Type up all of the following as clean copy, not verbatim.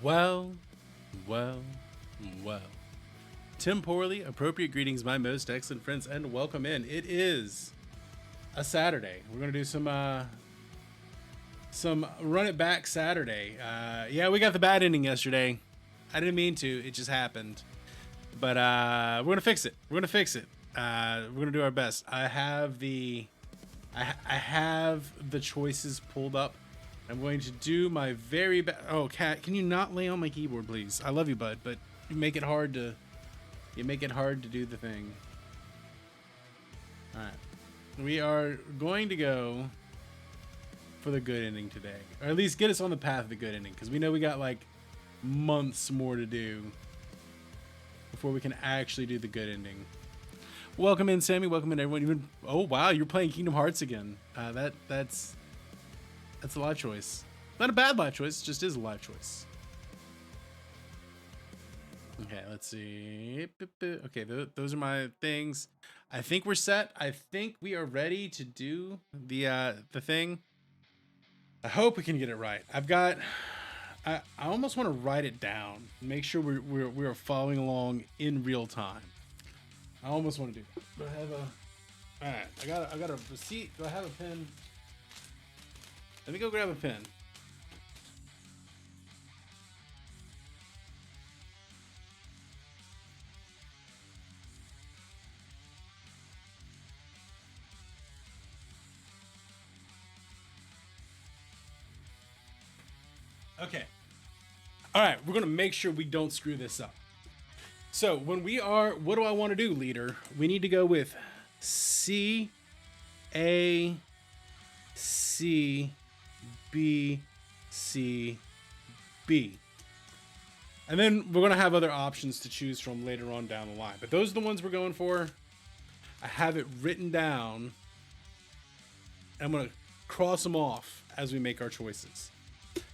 Well, well, well. Tim Poorley, appropriate greetings, my most excellent friends, and welcome in. It is a Saturday. We're gonna do some run it back Saturday. Yeah, we got the bad ending yesterday. I didn't mean to. It just happened. But we're gonna fix it. We're gonna do our best. I have the choices pulled up. I'm going to do my very best. Oh, cat, can you not lay on my keyboard, please? I love you, bud, but you make it hard to do the thing. All right, we are going to go for the good ending today, or at least get us on the path of the good ending, because we know we got like months more to do before we can actually do the good ending. Welcome in, Sammy. Welcome in, everyone. Oh wow, you're playing Kingdom Hearts again. That's a life choice. Not a bad life choice, just is a life choice. Okay, let's see. Okay, those are my things. I think we're set. I think we are ready to do the thing. I hope we can get it right. I almost want to write it down. Make sure we're following along in real time. I almost want to do that. Do I have a... Alright, I got a receipt. Do I have a pen? Let me go grab a pen. Okay. All right, we're going to make sure we don't screw this up. So when we are, what do I want to do, leader? We need to go with C, A, C, B, C, B. And then we're going to have other options to choose from later on down the line. But those are the ones we're going for. I have it written down. I'm going to cross them off as we make our choices.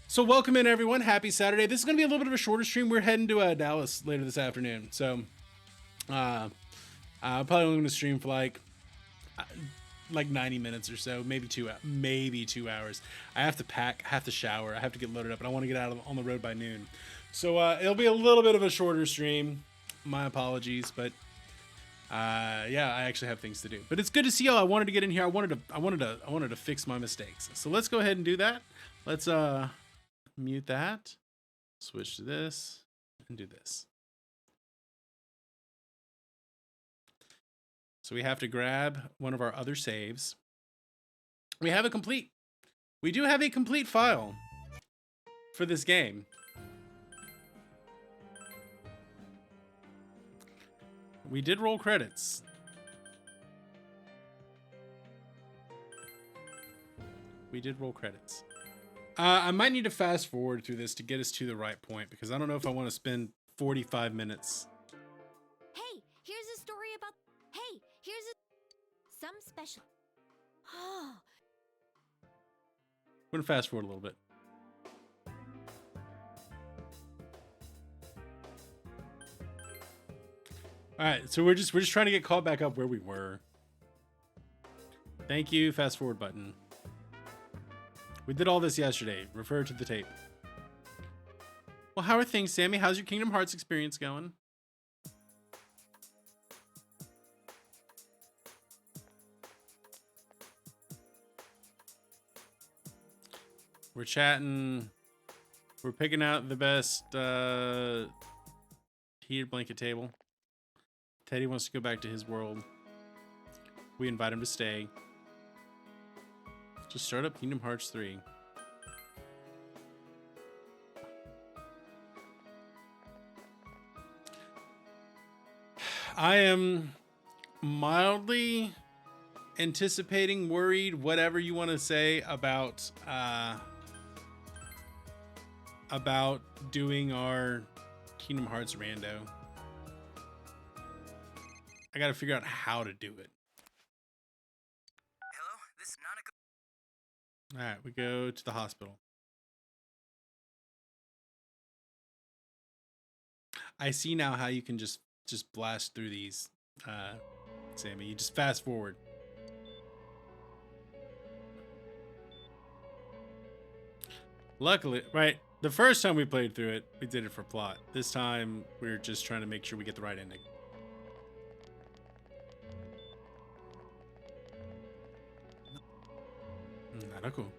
So welcome in, everyone. Happy Saturday. This is going to be a little bit of a shorter stream. We're heading to Dallas later this afternoon. So I'm probably only going to stream for like 90 minutes or so, maybe 2 hours. I have to pack, I have to shower, I have to get loaded up, and I want to get out on the road by noon. So it'll be a little bit of a shorter stream. My apologies, but yeah, I actually have things to do. But it's good to see y'all. I wanted to get in here. I wanted to fix my mistakes. So let's go ahead and do that. Let's mute that, switch to this, and do this. So we have to grab one of our other saves. We do have a complete file for this game. We did roll credits. I might need to fast forward through this to get us to the right point, because I don't know if I want to spend 45 minutes. Hey, here's a story about... Hey, here's some special... Oh. I'm going to fast forward a little bit. All right, so we're just trying to get caught back up where we were. Thank you, fast forward button. We did all this yesterday. Refer to the tape. Well, how are things, Sammy? How's your Kingdom Hearts experience going? We're chatting. We're picking out the best heated blanket table. Teddy wants to go back to his world. We invite him to stay. Just start up Kingdom Hearts 3. I am mildly anticipating, worried, whatever you want to say about doing our Kingdom Hearts rando. I got to figure out how to do it. Hello, this is Nanako. All right, we go to the hospital. I see now how you can just blast through these, Sammy. You just fast forward. Luckily, right, The first time we played through it, we did it for plot. This time, we're just trying to make sure we get the right ending. Not cool.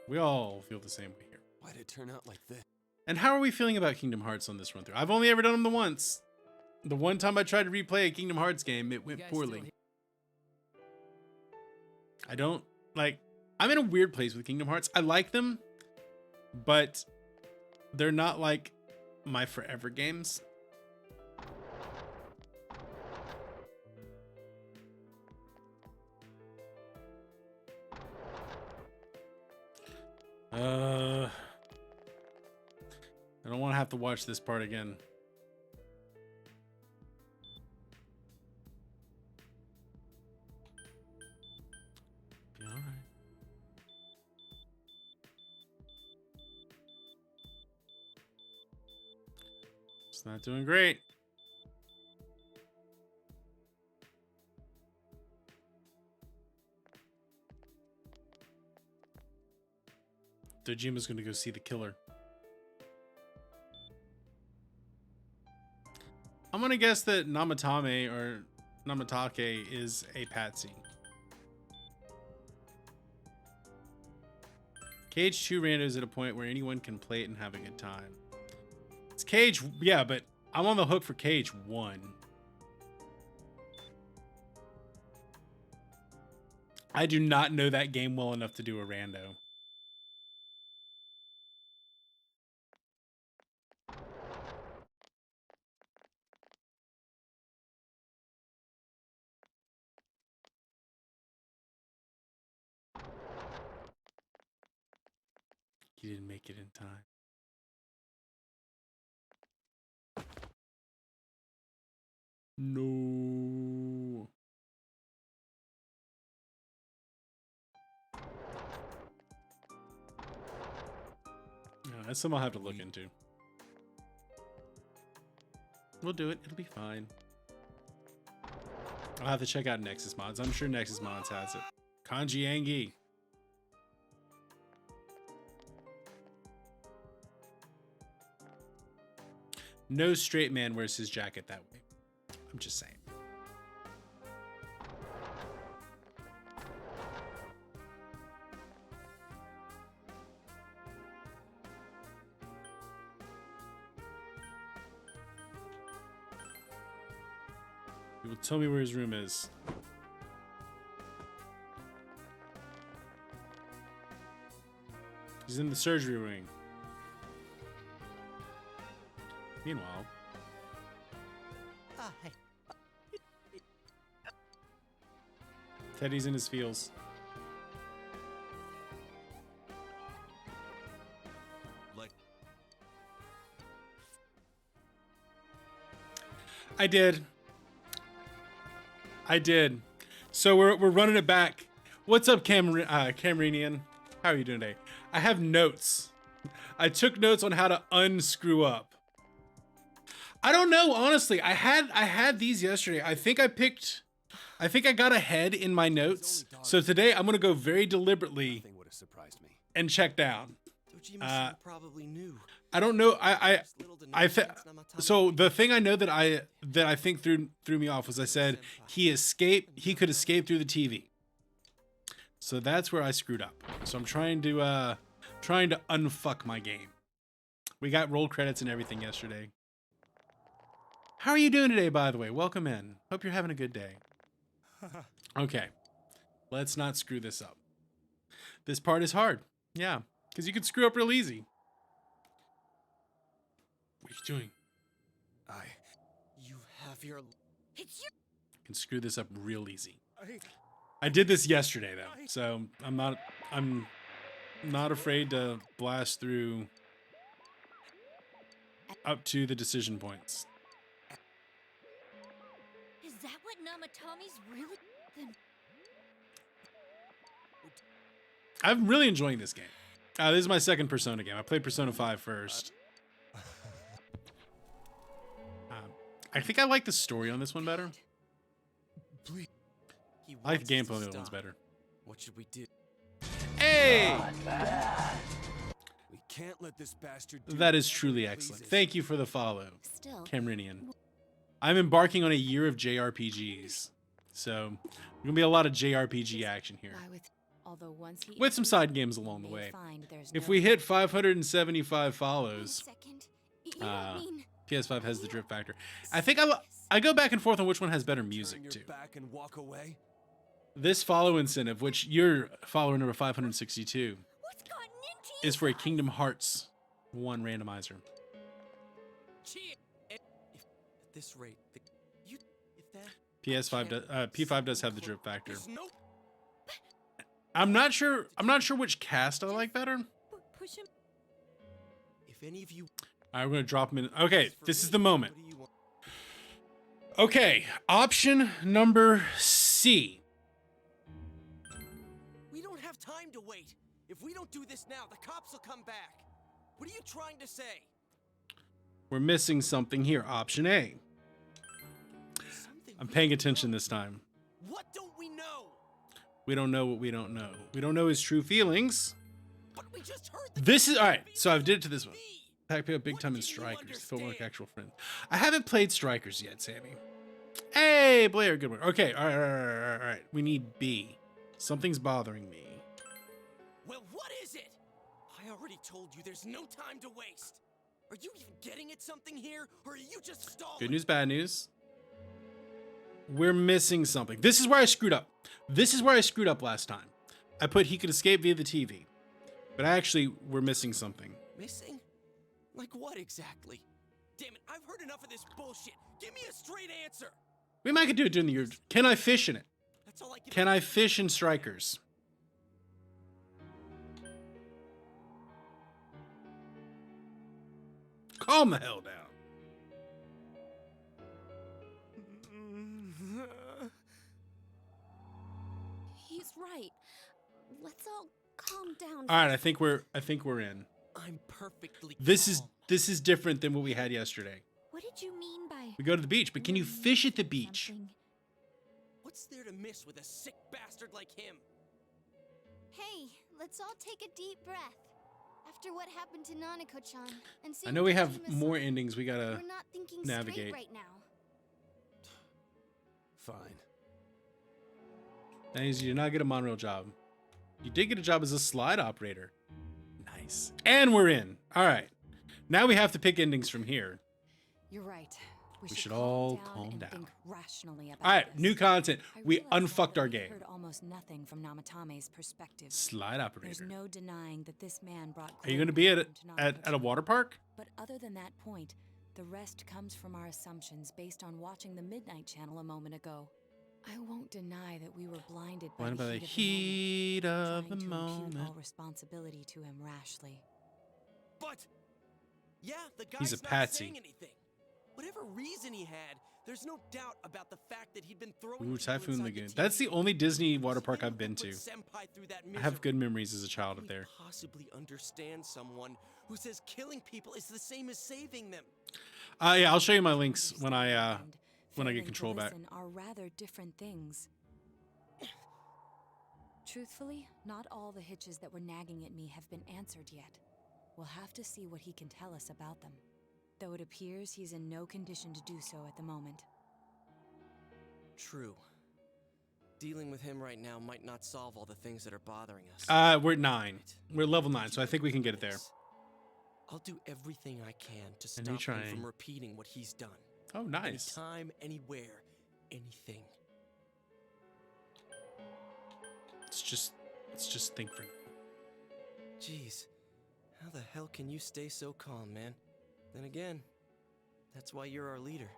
We all feel the same way here. Why'd it turn out like this? And how are we feeling about Kingdom Hearts on this run through? I've only ever done them the once. The one time I tried to replay a Kingdom Hearts game, it went poorly. I don't like. I'm in a weird place with Kingdom Hearts. I like them, but they're not like my forever games. I don't want to have to watch this part again. Be all right. It's not doing great. Dojima's gonna go see the killer. I'm gonna guess that Namatame or Namatake is a patsy. Cage 2 Rando is at a point where anyone can play it and have a good time. It's Cage, yeah, but I'm on the hook for Cage 1. I do not know that game well enough to do a rando. You didn't make it in time. No. No, that's something I'll have to look into. We'll do it. It'll be fine. I'll have to check out Nexus Mods. I'm sure Nexus Mods has it. Kanji Angie. No straight man wears his jacket that way. I'm just saying. He will tell me where his room is. He's in the surgery wing. Meanwhile, Teddy's in his feels. I did. So we're running it back. What's up, Camerinian? How are you doing today? I have notes. I took notes on how to unscrew up. I don't know, honestly. I had these yesterday. I think I got ahead in my notes. So today I'm gonna go very deliberately and check down. Probably knew. I don't know. So the thing I know that I think threw me off was I said he could escape through the TV. So that's where I screwed up. So I'm trying to unfuck my game. We got roll credits and everything yesterday. How are you doing today, by the way? Welcome in. Hope you're having a good day. Okay. Let's not screw this up. This part is hard. Yeah. Because you can screw up real easy. What are you doing? You have your... It's your... You can screw this up real easy. I did this yesterday, though. So I'm not afraid to blast through up to the decision points. Is that what Namatomi's really... Then... I'm really enjoying this game. This is my second Persona game. I played Persona 5 first. I think I like the story on this one better. Please. He I like the wants us gameplay on to the other one's stop. better. What should we do? Hey! We can't let this bastard do That is whatever truly he excellent. pleases. Thank you for the follow, Still, Camerinian. I'm embarking on a year of JRPGs. So, there's going to be a lot of JRPG action here. Although once he With some side games along the way. If we hit 575 follows, second. You Uh, don't mean PS5 has the drip factor. I think I go back and forth on which one has better music Turn your too. back and walk away. This follow incentive, which your follower number 562, what's gotten into is for a Kingdom Hearts 1 randomizer. Gee, if at this rate, if that PS5 does, P5 does have the drip factor. there's no I'm not sure which cast I like better. push him? if any of you All right, we're gonna drop him in. Okay, for this is me, the moment. what do you want? Okay, option number C. We don't have time to wait. If we don't do this now, the cops will come back. What are you trying to say? We're missing something here. Option A. Something I'm we paying don't attention know. this time. What don't we know? We don't know what we don't know. We don't know his true feelings. But we just heard the This is all right. So I've did it to this one. Me. Pack me up big What time in didn't you Strikers. Feel like understand? actual friends. I haven't played Strikers yet, Sammy. Hey, Blair, good one. Okay, all right. We need B. Something's bothering me. Well, what is it? I already told you there's no time to waste. Are you even getting at something here, or are you just stalling? Good news, bad news. We're missing something. This is where I screwed up. This is where I screwed up last time. I put he could escape via the TV. But actually, we're missing something. Missing? Like what exactly? Damn it, I've heard enough of this bullshit. Give me a straight answer. We might could do it during the year. Can I fish in it? That's all I can. Can I fish in Strikers? Calm the hell down. He's right. Let's all calm down. All right, I think we're in. I'm perfectly This calm. is different than what we had yesterday. What did you mean by? We go to the beach, but can you fish at the beach? something? What's there to miss with a sick bastard like him? Hey, let's all take a deep breath. After what happened to Nanako-chan, and I know we have more endings we gotta We're not thinking navigate. straight right now. Fine. That means you did not get a monorail job. You did get a job as a slide operator. Nice. And we're in. All right. Now we have to pick endings from here. You're right. We should all calm and down. Think rationally about All right, this. new content. I We realize unfucked that our we've game. Heard almost nothing from Namatame's perspective. Slide There's operator. no denying that this man brought. Are you going to be at a, gloom to at a Namako-chan. water park? But other than that point, the rest comes from our assumptions based on watching the Midnight Channel a moment ago. I won't deny that we were blinded by Blinded by the the heat of the moment, trying to impute moment. all responsibility to him rashly. But yeah, the guy's He's a not patsy. saying anything. Whatever reason he had, there's no doubt about the fact that he'd been throwing Ooh, people Typhoon inside Lagoon. TV. That's the only Disney water This park man I've been would to. put Senpai through that I have good misery. memories as a child Can up we there. possibly understand someone who says killing people is the same as saving them? Yeah, I'll show you my links when I And when I get failing to control back. listen Are rather different things. Truthfully, not all the hitches that were nagging at me have been answered yet. We'll have to see what he can tell us about them. Though it appears he's in no condition to do so at the moment. True. Dealing with him right now might not solve all the things that are bothering us. We're at 9. We're level 9, so I think we can get it there. I'll do everything I can to And you stop him trying. from repeating what he's done. Oh, nice. Anytime, anywhere, anything. Let's just think for. Jeez, how the hell can you stay so calm, man? Then again, that's why you're our leader.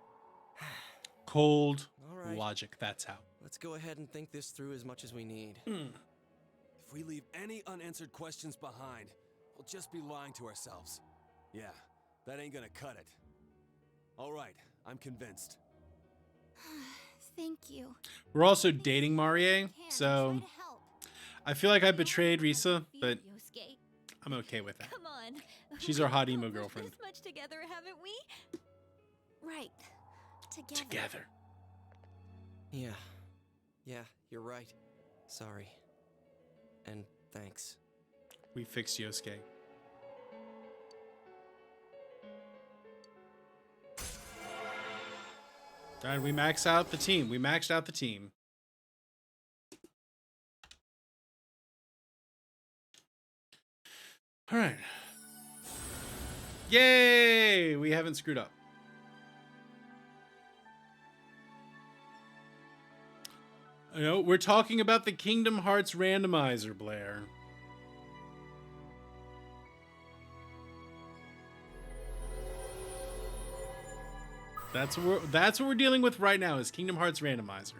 Cold All right. logic. That's how. Let's go ahead and think this through as much as we need. If we leave any unanswered questions behind, we'll just be lying to ourselves. Yeah, that ain't gonna cut it. All right, I'm convinced. Thank you. We're also dating Marie, Can so try to help. I feel like I betrayed Risa, Feel but Yosuke. I'm okay with that. Come on. She's our hot emo We've girlfriend. This much together, haven't we? Right. together. Yeah. Yeah, you're right. Sorry. And thanks. We fixed Yosuke. Alright, we maxed out the team. We maxed out the team. Alright. Yay! We haven't screwed up. No, we're talking about the Kingdom Hearts randomizer, Blair. That's what we're dealing with right now is Kingdom Hearts randomizer.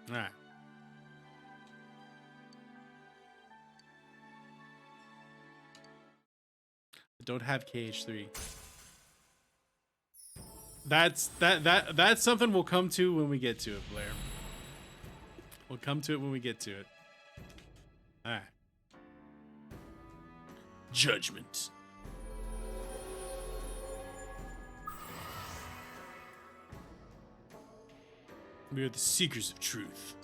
All right. I don't have KH3. That's something we'll come to when we get to it, Blair. We'll come to it when we get to it. All right. Judgment. We are the seekers of truth.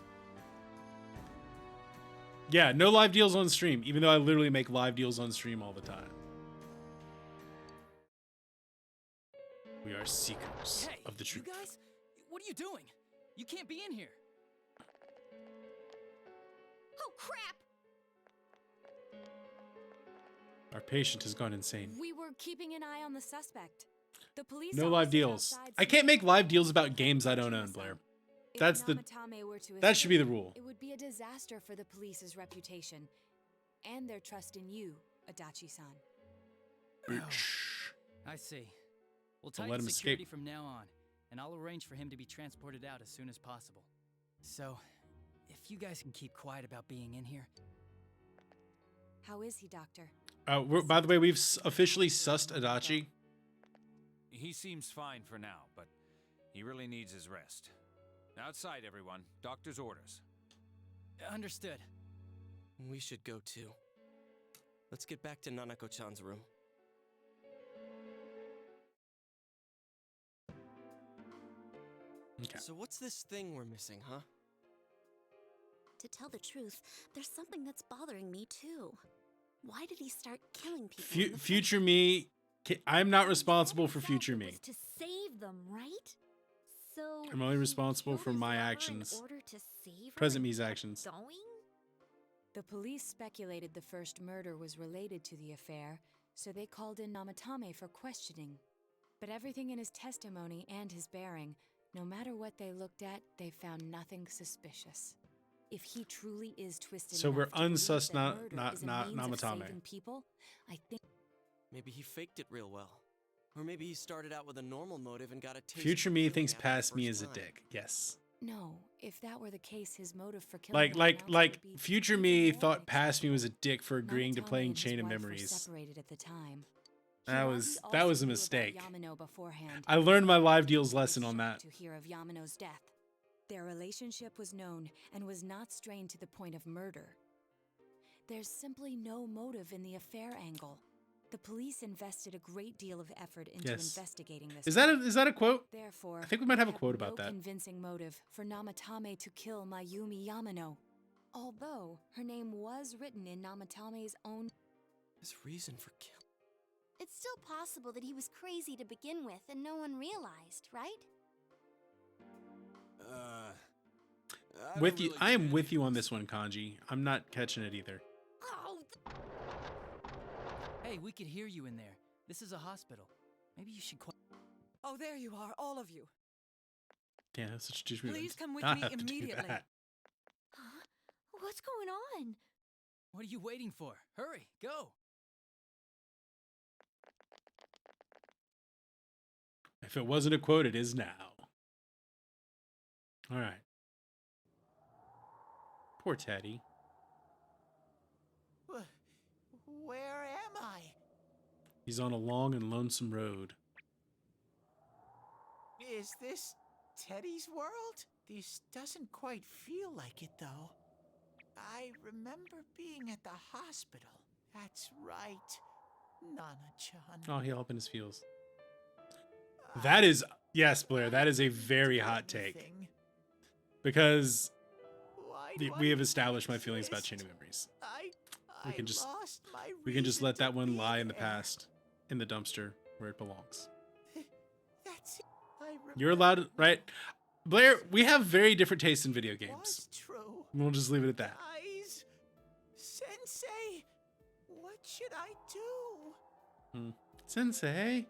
Yeah, no live deals on stream, even though I literally make live deals on stream all the time. We are seekers Hey, of the truth. You guys, what are you doing? You can't be in here. Oh, crap! Our patient has gone insane. We were keeping an eye on the suspect. The police No live officer deals. outside I can't make said live deals about games I don't own, Blair. if That's the- Namatame were to That should be the escape, rule. It would be a disaster for the police's reputation and their trust in you, Adachi-san. I see. We'll Don't tighten let him security escape. from now on, and I'll arrange for him to be transported out as soon as possible. So, if you guys can keep quiet about being in here. How is he, Doctor? By the way, we've officially sussed Adachi. He seems fine for now, but he really needs his rest. Outside, everyone. Doctor's orders. Understood. We should go too. Let's get back to Nanako-chan's room. Okay. So what's this thing we're missing, huh? To tell the truth, there's something that's bothering me too. Why did he start killing people? in the first Future me, I'm not responsible for Said future it me. was to save them, right? So I'm only he responsible killed for his my lover in actions. order to save her Present and me's kept actions. Going? The police speculated the first murder was related to the affair, so they called in Namatame for questioning. But everything in his testimony and his bearing, no matter what they looked at, they found nothing suspicious. If he truly is twisted So we're enough to believe unsus that not- murder not- is a not means of Namatame. saving people, I think Maybe he faked it real well. Or maybe he started out with a normal motive and got a taste Future of me killing thinks after the past me first is a time. dick. Yes. no. If that were the case, his motive for killing Like Namatame would be future even me more thought past me was a unacceptable. dick for agreeing to Namatame playing and his Chain of wife were Memories. separated at the time. That Hiroki was also a knew about mistake. Yamano beforehand. I learned my live deals He was lesson on that. shocked to hear of Yamano's death. Their relationship was known and was not strained to the point of murder. There's simply no motive in the affair angle. The police invested a great deal of effort into Yes. investigating this. Is case. that a quote? Therefore, I think we might have a they quote about no that. convincing motive for Namatame to kill Mayumi Yamano. Although her name was written in Namatame's own. His reason for kill. It's still possible that he was crazy to begin with and no one realized, right? I With don't you, really I get am any with of you on this. this one, Kanji. I'm not catching it either. Oh, Hey, we could hear you in there. This is a hospital. Maybe you should Oh, there you are, all of you. Damn, that's such a disrespect. Please come with Not me have to do immediately. that. huh? What's going on? What are you waiting for? Hurry, go. If it wasn't a quote, it is now. All right. Poor Teddy. Where am I? He's on a long and lonesome road. Is this Teddy's world? This doesn't quite feel like it, though. I remember being at the hospital. That's right, Nana-chan. Oh, he'll help in his feels. That is, yes, Blair, that is a very hot take. Anything. Because Why we do have I established my feelings about exist? Chain of Memories. I can just- lost my We can just reason let to that one be lie in the there. past, in the dumpster, where it belongs. That's it. I You're allowed, remember right? Blair, we have very different tastes in video it games. was true. We'll just leave it at that. Guys, Sensei, what should I do? Sensei?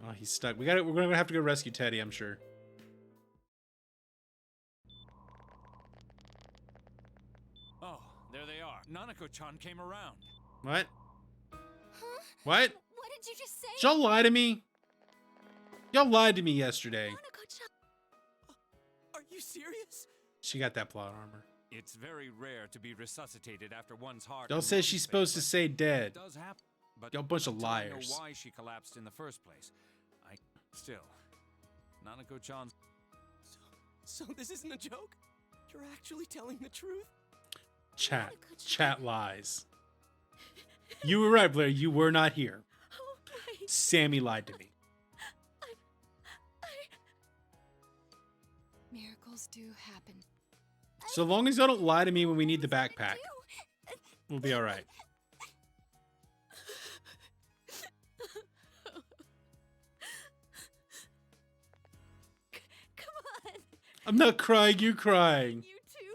Oh, he's stuck. We're gonna have to go rescue Teddy, I'm sure. Oh, there they are. Nanako-chan came around. What? Huh? What? What did you just say? Did y'all lie to me? Y'all lied to me yesterday. Nanako-chan. Are you serious? She got that plot armor. It's very rare to be resuscitated after one's heart. Y'all and say lungs she's fail, supposed to but say it dead. does happen. But Y'all bunch of until I know liars. why she collapsed in the first place. Still, Nanako-chan. So this isn't a joke? You're actually telling the truth? Chat lies. You were right, Blair. You were not here. Oh my. Sammy lied to me. Miracles do happen. So long as y'all don't lie to me when we need the backpack, we'll be all right. Come on. I'm not crying. You crying? You too.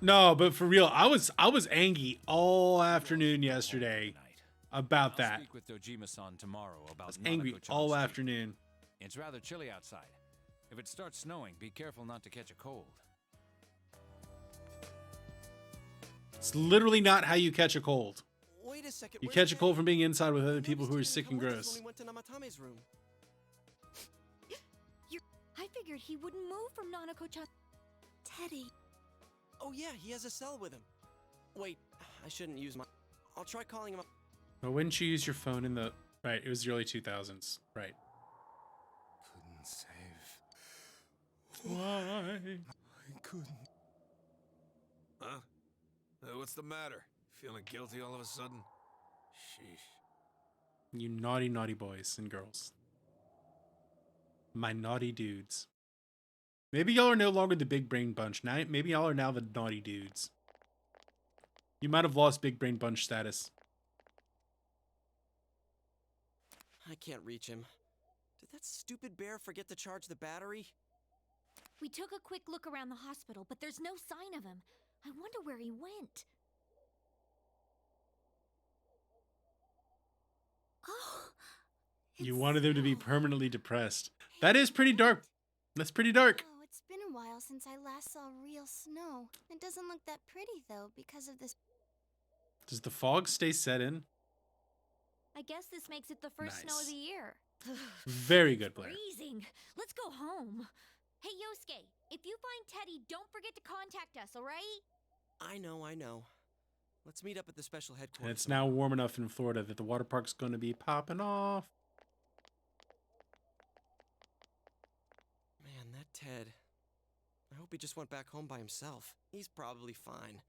No, but for real, I was angry all afternoon yesterday Tonight. about I'll that. speak with Dojima-san tomorrow I about was angry Nanako-chan's all state. afternoon. It's rather chilly outside. If it starts snowing, be careful not to catch a cold. It's literally not how you catch a cold. Wait a second. You where's catch a cold Teddy? from being inside with other Noticed people who he are didn't sick come and with us gross. when we went to Namatame's room. I figured he wouldn't move from Nanako-chan. Teddy. Oh yeah, he has a cell with him. Wait, I shouldn't use my... I'll try calling him up. But wouldn't you use your phone in the... Right, it was the early 2000s. Right. Couldn't save. Why? I couldn't. Huh? What's the matter? Feeling guilty all of a sudden? Sheesh. You naughty, naughty boys and girls. My naughty dudes. Maybe y'all are no longer the big brain bunch. Now, maybe y'all are now the naughty dudes. You might have lost big brain bunch status. I can't reach him. Did that stupid bear forget to charge the battery? We took a quick look around the hospital, but there's no sign of him. I wonder where he went. Oh. You it's wanted them to be snow. permanently depressed. That is pretty dark. That's pretty dark. Oh, it's been a while since I last saw real snow. It doesn't look that pretty, though, because of this. Does the fog stay set in? I guess this makes it the first snow of Nice. the year. Very good, Blair. Freezing. Let's go home. Hey, Yosuke, if you find Teddy, don't forget to contact us, all right? I know. Let's meet up at the special headquarters. And it's now warm enough in Florida that the water park's going to be popping off. Man, that Ted. I hope he just went back home by himself. He's probably fine.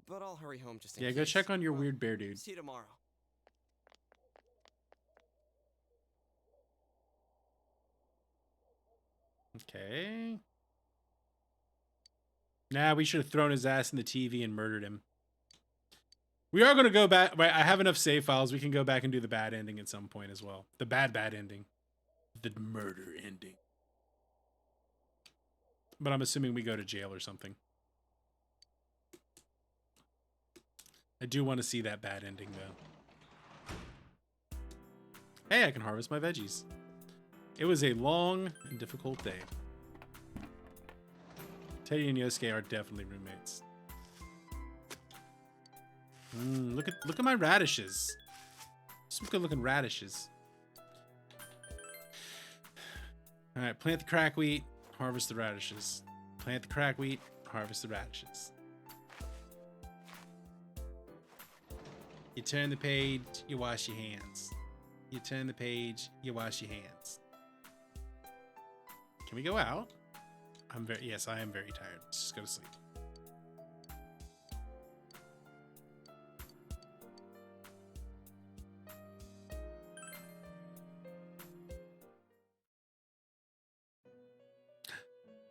But I'll hurry home just in Yeah, case. go check on your Well, weird bear dude. See you tomorrow. Okay. Nah, we should have thrown his ass in the TV and murdered him. We are going to go back. Right, I have enough save files. We can go back and do the bad ending at some point as well. The bad ending. The murder ending. But I'm assuming we go to jail or something. I do want to see that bad ending, though. Hey, I can harvest my veggies. It was a long and difficult day. Teddy and Yosuke are definitely roommates. Look at my radishes. Some good looking radishes. All right, plant the crack wheat, harvest the radishes. Plant the crack wheat, harvest the radishes. You turn the page, you wash your hands. You turn the page, you wash your hands. Can we go out? Yes, I am very tired. Let's just go to sleep.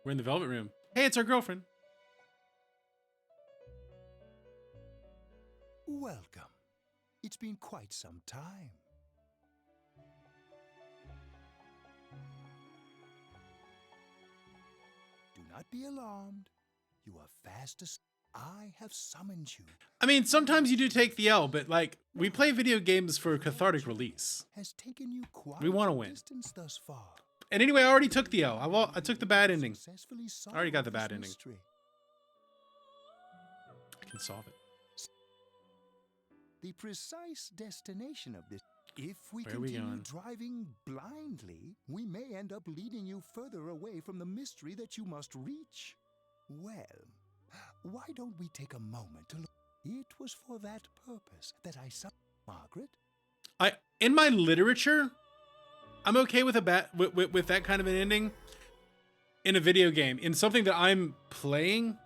We're in the Velvet Room. Hey, it's our girlfriend. Welcome. It's been quite some time. Do not be alarmed. You are fast asleep. I have summoned you. I mean, sometimes you do take the L, but like, we play video games for a cathartic release. Has taken you quite We want to a win. distance thus far. And anyway, I already took the L. I took the bad ending. Successfully I already got the solved bad this ending. mystery. I can solve it. The precise destination of this. If we Where are we continue going? driving blindly, we may end up leading you further away from the mystery that you must reach. Well, why don't we take a moment to look? It was for that purpose that I summoned Margaret. In my literature, I'm okay with with that kind of an ending in a video game. In something that I'm playing,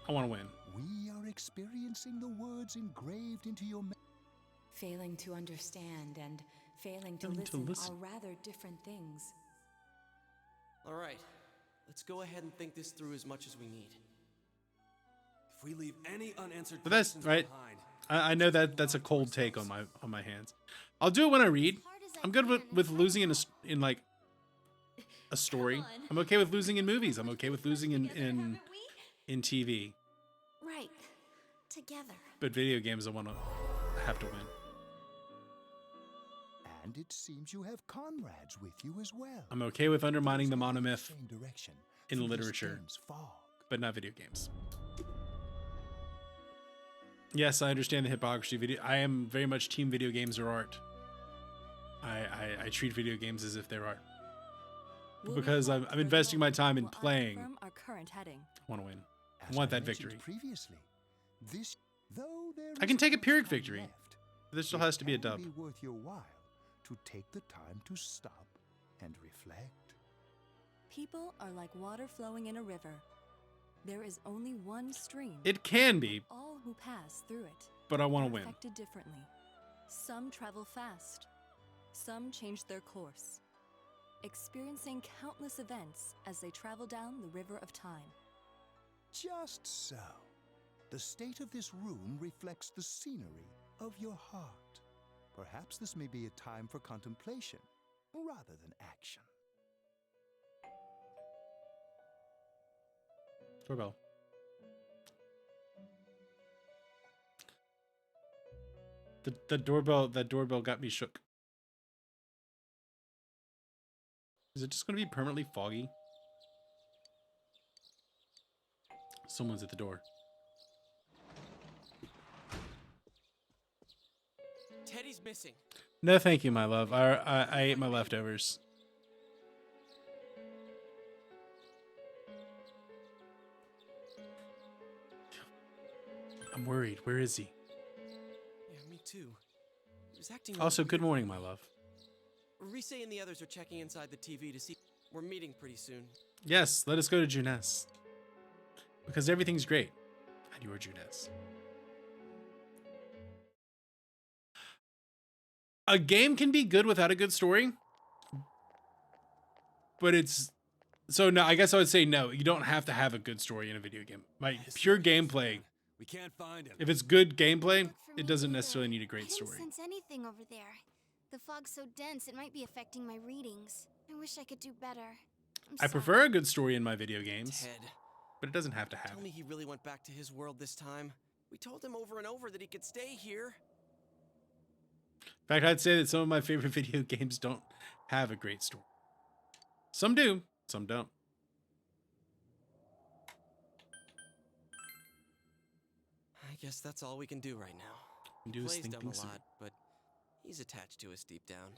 I want to win. We are experiencing the words engraved into your memory. Failing to understand and failing to Failing to listen listen. are rather different things. All right, let's go ahead and think this through as much as we need. If we leave any unanswered But that's questions right. behind, I know that that's a cold take on my hands. I'll do it when I read. I'm good with losing in like a story. I'm okay with losing in movies. I'm okay with losing in TV. Right. Together. But video games, I want to have to win. And it seems you have comrades with you as well. I'm okay with undermining the monomyth Same direction in through this literature, game's fog. but not video games. Yes, I understand the hypocrisy. I am very much team video games or art. I treat video games as if they're art. But because I'm investing my time in playing, Our current heading. I want to win. I As want that mentioned victory. Previously, this, though there I is can take a much Pyrrhic time victory. left, There still it has to be a can dub. Be worth your while to take the time to stop and reflect. People are like water flowing in a river. There is only one stream. It can be, All who pass through it but I want to are win. affected differently. Some travel fast. Some change their course, experiencing countless events as they travel down the river of time. Just so. The state of this room reflects the scenery of your heart. Perhaps this may be a time for contemplation rather than action. Doorbell. The doorbell. That doorbell got me shook. Is it just going to be permanently foggy? Someone's at the door. Teddy's missing. No, thank you, my love. I ate my leftovers. I'm worried. Where is he? Yeah, me too. He was acting. Also, really good weird. morning, my love. Rise and the others are checking inside the TV to see. We're meeting pretty soon. Yes, let us go to Junes. Because everything's great at your Junes. A game can be good without a good story. But it's... So, no, I guess I would say no. You don't have to have a good story in a video game. Like, pure gameplay. we can't find him. If it's good gameplay, Look for it me doesn't either. necessarily need a I great didn't story. sense anything over there. The fog's so dense it might be affecting my readings. I wish I could do better. I'm I sorry. prefer a good story in my video games, Ted, but it doesn't have to have tell it. me he really went back to his world this time. We told him over and over that he could stay here. In fact, I'd say that some of my favorite video games don't have a great story. Some do, some don't. I guess that's all we can do right now. And do his Plays dumb thinking a soon. lot, but he's attached to us deep down.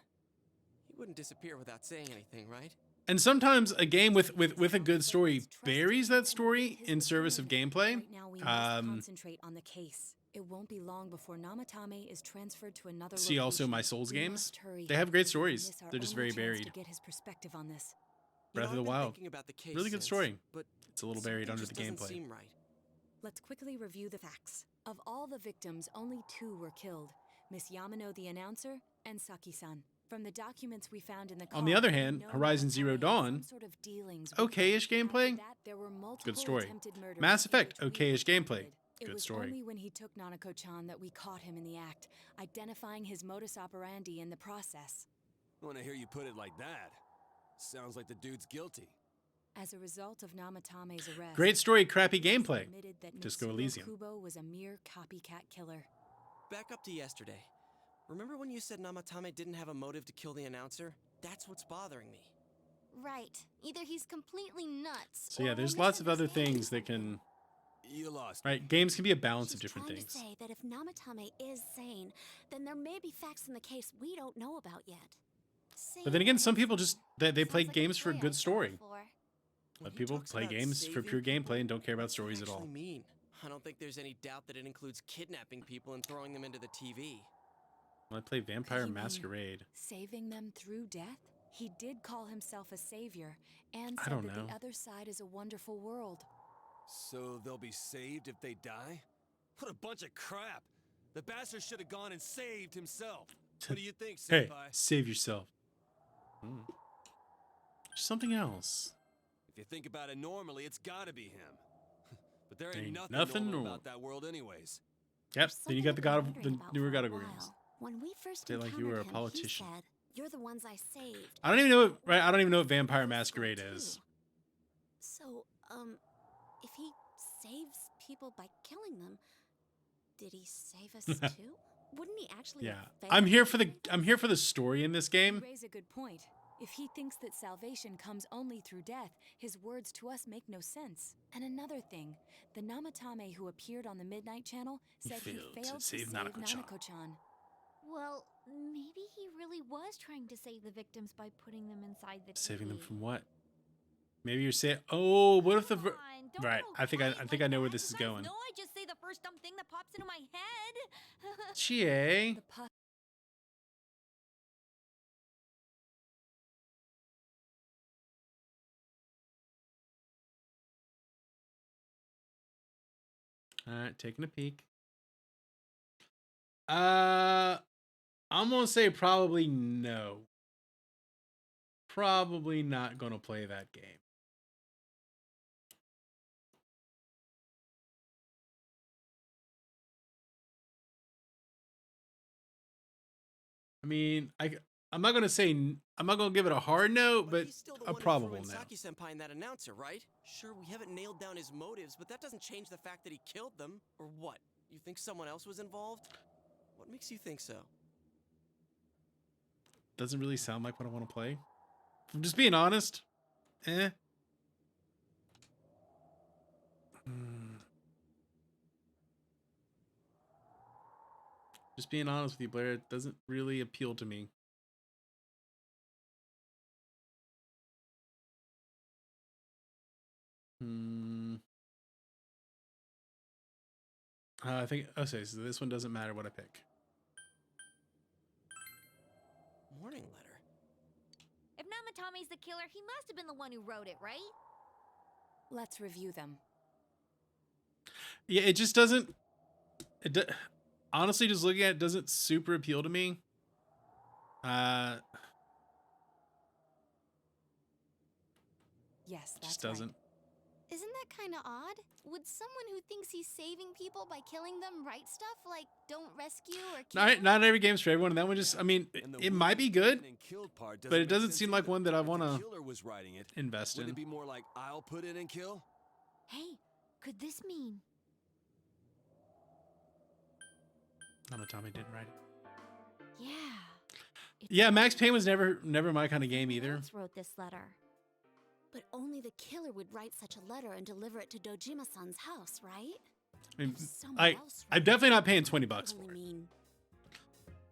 He wouldn't disappear without saying anything, right? And sometimes a game with a good story buries that story in service of gameplay. Right now we must concentrate on the case. It won't be long before Namatame is transferred to another See also location. my Souls We games. must hurry. They have great We stories. miss our They're just only very chance buried. To get his perspective on this. You know, Breath of the I've been Wild. thinking about the case Really good since, story. But It's a little buried something under just the doesn't gameplay. seem right. Let's quickly review the facts. Of all the victims, only 2 were killed. Miss Yamano the announcer and Saki-san. From the documents we found in the On the car, other hand, we know Horizon Namatame Zero had Dawn, some sort of dealings with okay-ish them. After gameplay, that, there were multiple good story. attempted murders Mass in Effect, which we okay-ish gameplay, participated. It good was story. only when he took Nanako-chan that we caught him in the act, identifying his modus operandi in the process. When I hear you put it like that, sounds like the dude's guilty. As a result of Namatame's arrest, Great story, crappy gameplay. admitted that Disco Mitsuo Elysium. Kubo was a mere copycat killer. Back up to yesterday. Remember when you said Namatame didn't have a motive to kill the announcer? That's what's bothering me. Right. Either he's completely nuts. So yeah, or there's we're lots of other misunderstanding things that can. You lost. Right, games can be a balance of She's different trying things. to say that if Namatame is sane, then there may be facts in the case we don't know about yet. But then again, Sane some people just they sounds play like a games for a play good I've saw story. before. But When he people talks play about games for saving pure people, gameplay and don't care about what's that stories at all. actually mean? I don't think there's any doubt that it includes kidnapping people and throwing them into the TV. When I play Vampire You mean Masquerade, saving them through death? He did call himself a savior and I said don't that know. the other side is a wonderful world. So they'll be saved if they die? What a bunch of crap! The bastard should have gone and saved himself. What do you think, hey, Senpai? save yourself. Something else. If you think about it normally, it's gotta be him. But there ain't Ain't nothing, nothing normal normal. about that world anyways. Yep. There's Then you something got the I've God been of the wondering about newer for God a of War games. while. When we first Say like you were a encountered him, politician. he said, "You're the ones I saved." I don't even know. Right? I don't even know what Vampire Masquerade is. So, if he saves people by killing them, did he save us too? Wouldn't he actually? Yeah, have failed I'm here for the saving us? I'm here for the story in this You game. raise a good point. If he thinks that salvation comes only through death, his words to us make no sense. And another thing, the Namatame who appeared on the Midnight Channel said he failed to save Nanako-chan. Nanako-chan. Well, maybe he really was trying to save the victims by putting them inside the Saving them TV. from what? Maybe you're saying, oh, what if the Come on, don't right? get all I think quiet I know where that. this is You guys going. know I just say the first dumb thing that pops into my head. Chie. The puff All right, taking a peek. I'm gonna say probably no. Probably not gonna play that game. I mean, I'm not gonna say I'm not gonna give it a hard no, but he's still the a one who probable threw in no. Saki-senpai and that announcer, right? Sure, we haven't nailed down his motives, but that doesn't change the fact that he killed them. Or what? You think someone else was involved? What makes you think so? Doesn't really sound like what I want to play. If I'm just being honest. Eh. Just being honest with you, Blair, it doesn't really appeal to me. I think, okay, so this one doesn't matter what I pick. Warning letter. If Namatame's the killer, he must have been the one who wrote it, right? Let's review them. Yeah, it just doesn't. Honestly, just looking at it doesn't super appeal to me. Yes, that's Just doesn't. right. Isn't that kind of odd? Would someone who thinks he's saving people by killing them write stuff like "Don't rescue" or "Kill"? Not every game's for everyone. That one just, I mean, And the it might be good, and killed part but it make doesn't sense seem like either. one that I If the want to killer was writing it, invest would in. it be more like I'll put in and kill? Hey, could this mean? Tommy didn't write it. Yeah. Yeah, Max Payne was never my kind of game either. Else wrote this letter. But only the killer would write such a letter and deliver it to Dojima-san's house, right? I mean, If someone else I'm definitely not paying $20 I for only it. mean,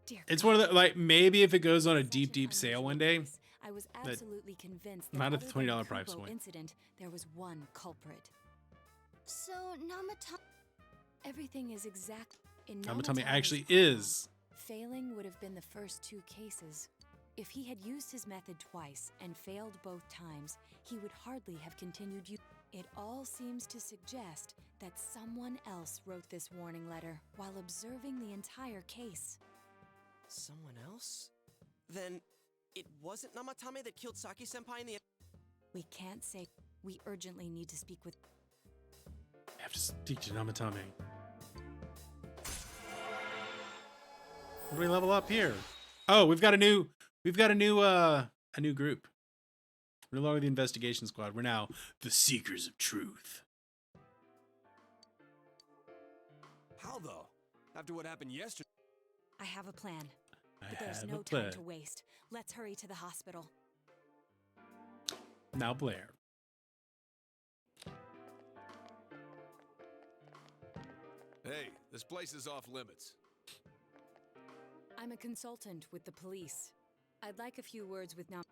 Dear It's God. one of the, like, maybe if it goes on a Such deep, an deep sale unusual one day. case. I was absolutely convinced that not at the other than $20 price Kubo point. incident, there was one culprit. so Namatame. Everything is exact. In Namatame Namatame's actually account, is. Failing would have been the first two cases. If he had used his method twice and failed both times, he would hardly have continued. It all seems to suggest that someone else wrote this warning letter while observing the entire case. Someone else? Then it wasn't Namatame that killed Saki-senpai in the... We can't say. We urgently need to speak with. I have to speak to Namatame. What do we level up here? Oh, we've got a new group. We're no longer the investigation squad. We're now the Seekers of Truth. How though? After what happened yesterday? I have a plan. I But there's have no a plan. time to waste. Let's hurry to the hospital. Now Blair. Hey, this place is off limits. I'm a consultant with the police. I'd like a few words with Nam.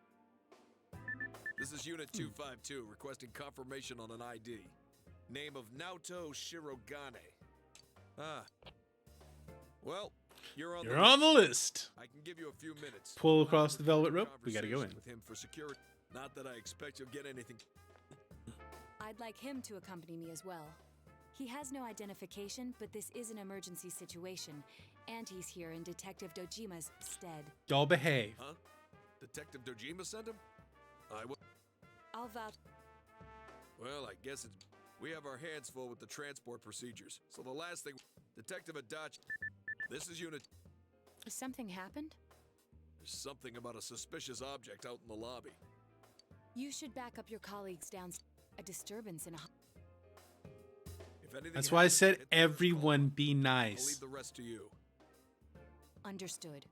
This is Unit 252 requesting confirmation on an ID. Name of Naoto Shirogane. Ah. Well, you're on the list. I can give you a few minutes. Pull across the velvet rope. We gotta go in. With him for security. Not that I expect you'll get anything. I'd like him to accompany me as well. He has no identification, but this is an emergency situation, and he's here in Detective Dojima's stead. Y'all behave. Huh? Detective Dojima sent him? I'll vouch. Well, I guess it's... We have our hands full with the transport procedures. So the last thing... Detective Adachi... This is Unit... Something happened? There's something about a suspicious object out in the lobby. You should back up your colleagues down. A disturbance in a... If anything That's why I said hit the first everyone be call. I'll nice. leave the rest to you. Understood.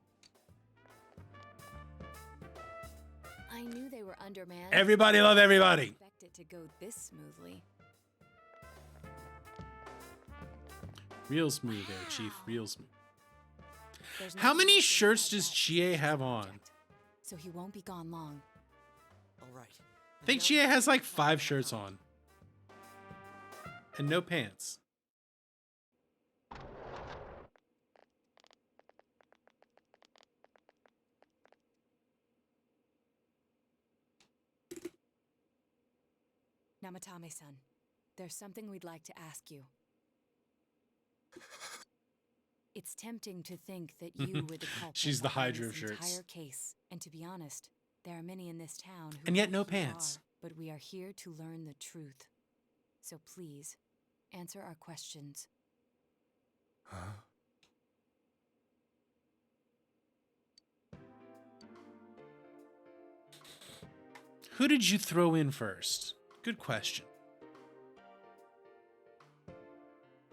I knew they were undermanned. Everybody love everybody. I didn't expect it to go this smoothly. Real smooth there, Chief. Real smooth. There's How nothing many else shirts inside does that Chie have on? subject, so he won't be gone long. All right. I think Chie has like 5 shirts on. And no pants. Namatame-san, there's something we'd like to ask you. It's tempting to think that you were the culprit She's the behind Hydra this of shirts. entire case, and to be honest, there are many in this town who And yet know no who you pants. are, but we are here to learn the truth. So please, answer our questions. Huh? Who did you throw in first? Good question.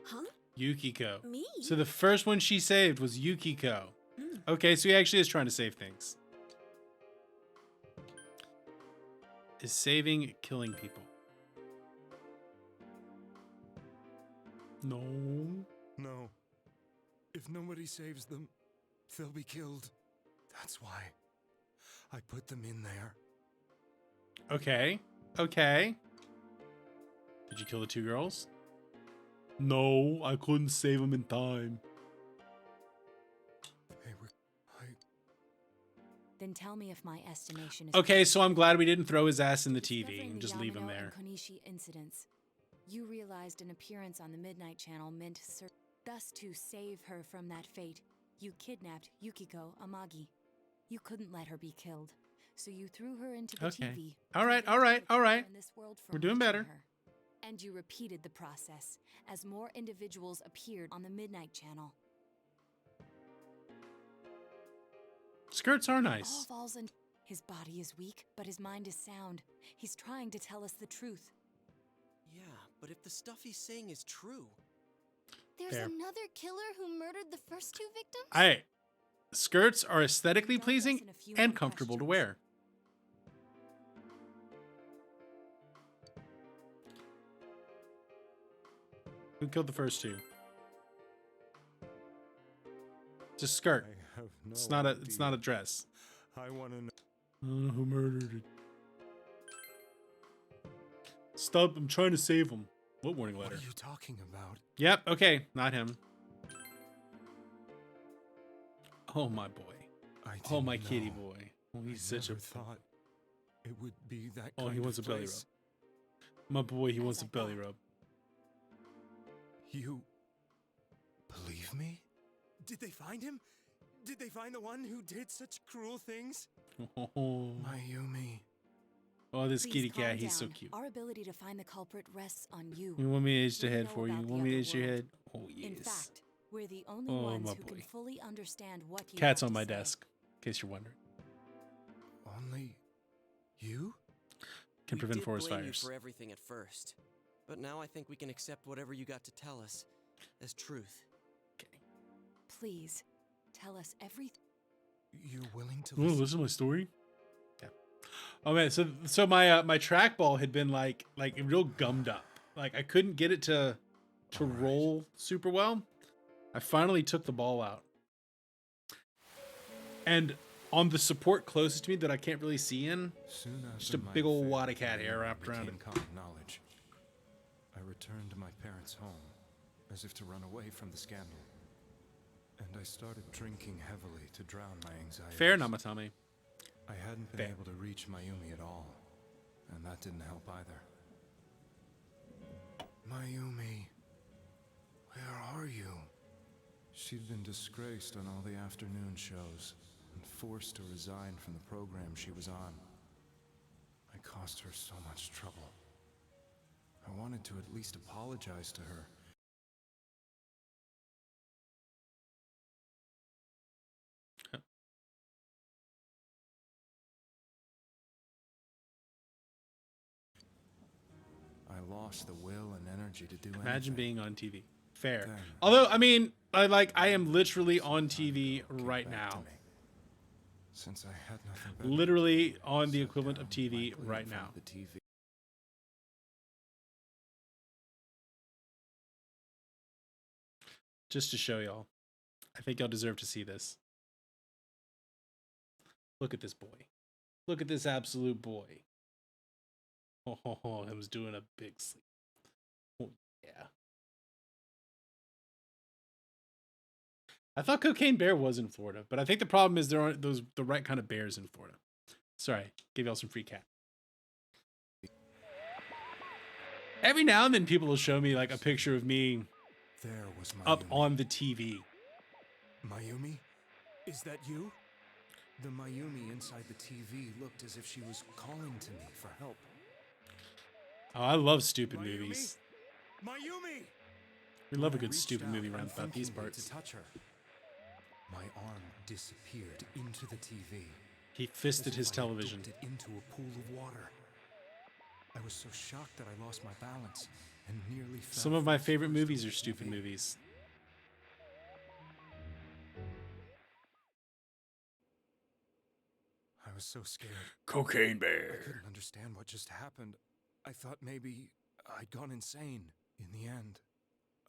Huh? Yukiko. Me? So the first one she saved was Yukiko. Mm. Okay, so he actually is trying to save things. Is saving killing people? No. No. If nobody saves them, they'll be killed. That's why I put them in there. Okay. Okay. Did you kill the 2 girls? No, I couldn't save them in time. They were... Then tell me if my estimation is Okay, so I'm glad we didn't throw his ass in the TV Discovering and the just leave him Yamano there. and Konishi incidents, you realized an appearance on the Midnight Channel meant thus to save her from that fate. You kidnapped Yukiko Amagi. You couldn't let her be killed, so you threw her into the Okay. TV. All right, to all right, protect all her right. in this world from We're doing reaching better. her. And you repeated the process as more individuals appeared on the Midnight Channel. Skirts are All nice. falls in. His body is weak, but his mind is sound. He's trying to tell us the truth. Yeah, but if the stuff he's saying is true... There's Fair. another killer who murdered the first 2 victims? Alright. Skirts are aesthetically Indulge us pleasing in a few and more comfortable to questions. wear. Who killed the first 2? It's a skirt. I have no It's not a idea. dress. I want to know. I don't know who murdered it. Stop, I'm trying to save him. What warning What letter? are you talking about? Yep, okay, not him. Oh my boy. I Oh my didn't kitty know. boy. Oh, he's I such a never thought it would be that Oh, kind he wants a of belly rub. place. My boy, he As wants I a belly thought. rub. You believe me? Did they find him? Did they find the one who did such cruel things? Oh, Mayumi. this Please kitty calm cat, he's so down. cute. Our ability to find the culprit rests on you. You want me to edge the We head know for you? about You the want me to other edge your world. head? Oh, yes. In fact, we're the only Oh, ones my who can boy. fully understand what you Cat's have on to my say. desk, in case you're wondering. Only you? Can We prevent did forest blame fires. you for everything at first, but now I think we can accept whatever you got to tell us as truth. Please, tell us everything. You're willing to You want to listen to my story? Yeah. Oh man, so my my trackball had been like real gummed up. Like I couldn't get it to roll super well. I finally took the ball out. And on the support closest to me that I can't really see in, just a big old wad of cat hair wrapped around it. Common knowledge. I returned to my parents' home, as if to run away from the scandal. And I started drinking heavily to drown my anxiety. Fair, Namatame. I hadn't been able to reach Mayumi at all, and that didn't help either. Mayumi, where are you? She'd been disgraced on all the afternoon shows and forced to resign from the program she was on. I caused her so much trouble. I wanted to at least apologize to her. I lost the will and energy to do Imagine anything. being on TV. Fair. Then- Although, I mean, I am literally on TV right now. Since I had nothing better Literally on the equivalent of TV right now. the TV. Just to show y'all. I think y'all deserve to see this. Look at this boy. Look at this absolute boy. Oh, I was doing a big sleep. Oh, yeah. I thought Cocaine Bear was in Florida, but I think the problem is there aren't the right kind of bears in Florida. Sorry, give y'all some free cat. Every now and then people will show me like a picture of me There was up Mayumi. on the TV. Mayumi? Is that you? The Mayumi inside the TV looked as if she was calling to me for help. Oh, I love stupid movies. Mayumi! We love a I good reached stupid out, movie around about these unthinkingly, parts. to touch her. My arm disappeared into the TV. He fisted as his if I had television. dipped it into a pool of water. I was so shocked that I lost my balance and nearly fell. Some of my favorite movies are stupid movies. I was so scared. Cocaine I Bear. couldn't understand what just happened. I thought maybe I'd gone insane. In the end,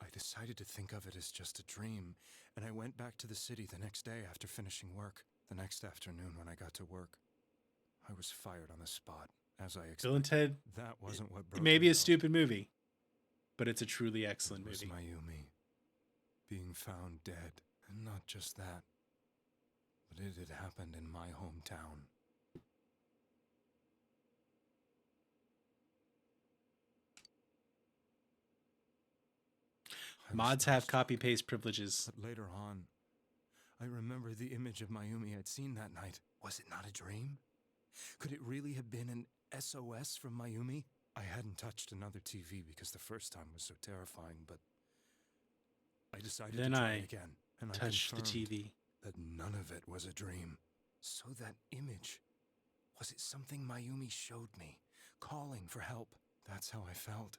I decided to think of it as just a dream, and I went back to the city the next day after finishing work. The next afternoon when I got to work, I was fired on the spot, as I expected. Bill and Ted. That wasn't what broke It may be me, a though. stupid movie, but it's a truly excellent It was movie. Mayumi being found dead, and not just that, but it had happened in my hometown. I was Mods have starstruck. copy paste privileges. But later on, I remember the image of Mayumi I'd seen that night. Was it not a dream? Could it really have been an SOS from Mayumi? I hadn't touched another TV because the first time was so terrifying, but I decided Then to try I again, and touched I the confirmed TV. that none of it was a dream. So that image, was it something Mayumi showed me, calling for help? That's how I felt.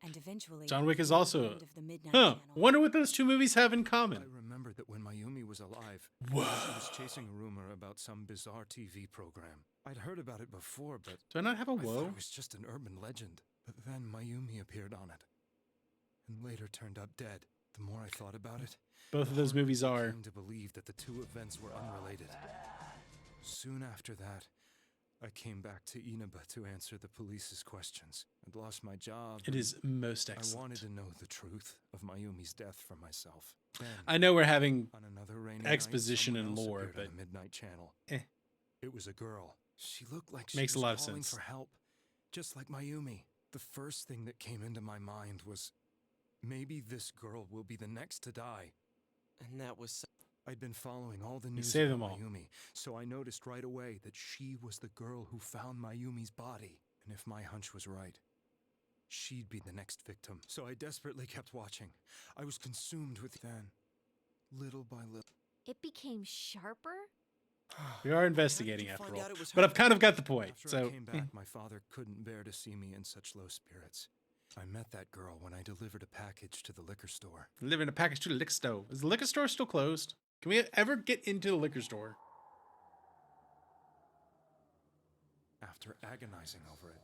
And eventually, John Wick is the also. end of the Midnight Huh. Channel. Wonder what those two movies have in common. I remembered that when Mayumi was alive, Whoa. she was chasing a rumor about some bizarre TV program. I'd heard about it before, but Do I not have a I thought whoa? it was just an urban legend. But then Mayumi appeared on it, and later turned up dead. The more I thought about it, Both of the those harder movies I are. came to believe that the two events were unrelated. Soon after that, I came back to Inaba to answer the police's questions. I'd lost my job. It and is most I wanted excellent. to know the truth of Mayumi's death for myself. Then, I know we're having on another rainy exposition night, and someone else lore, appeared on but the Midnight Channel. eh. It was a girl. She looked like she Makes a was lot of calling sense. for help, just like Mayumi. The first thing that came into my mind was, maybe this girl will be the next to die. And that was I'd been following all the news saved about them all. Mayumi, so I noticed right away that she was the girl who found Mayumi's body. And if my hunch was right, she'd be the next victim. So I desperately kept watching. I was consumed with then, little by little. It became sharper? We are investigating How did you after find all. out it was But her? I've kind of got the point. After So I came back, my father couldn't bear to see me in such low spirits. I met that girl when I delivered a package to the liquor store. delivering a package to the liquor store. Is the liquor store still closed? Can we ever get into the liquor store? After agonizing over it,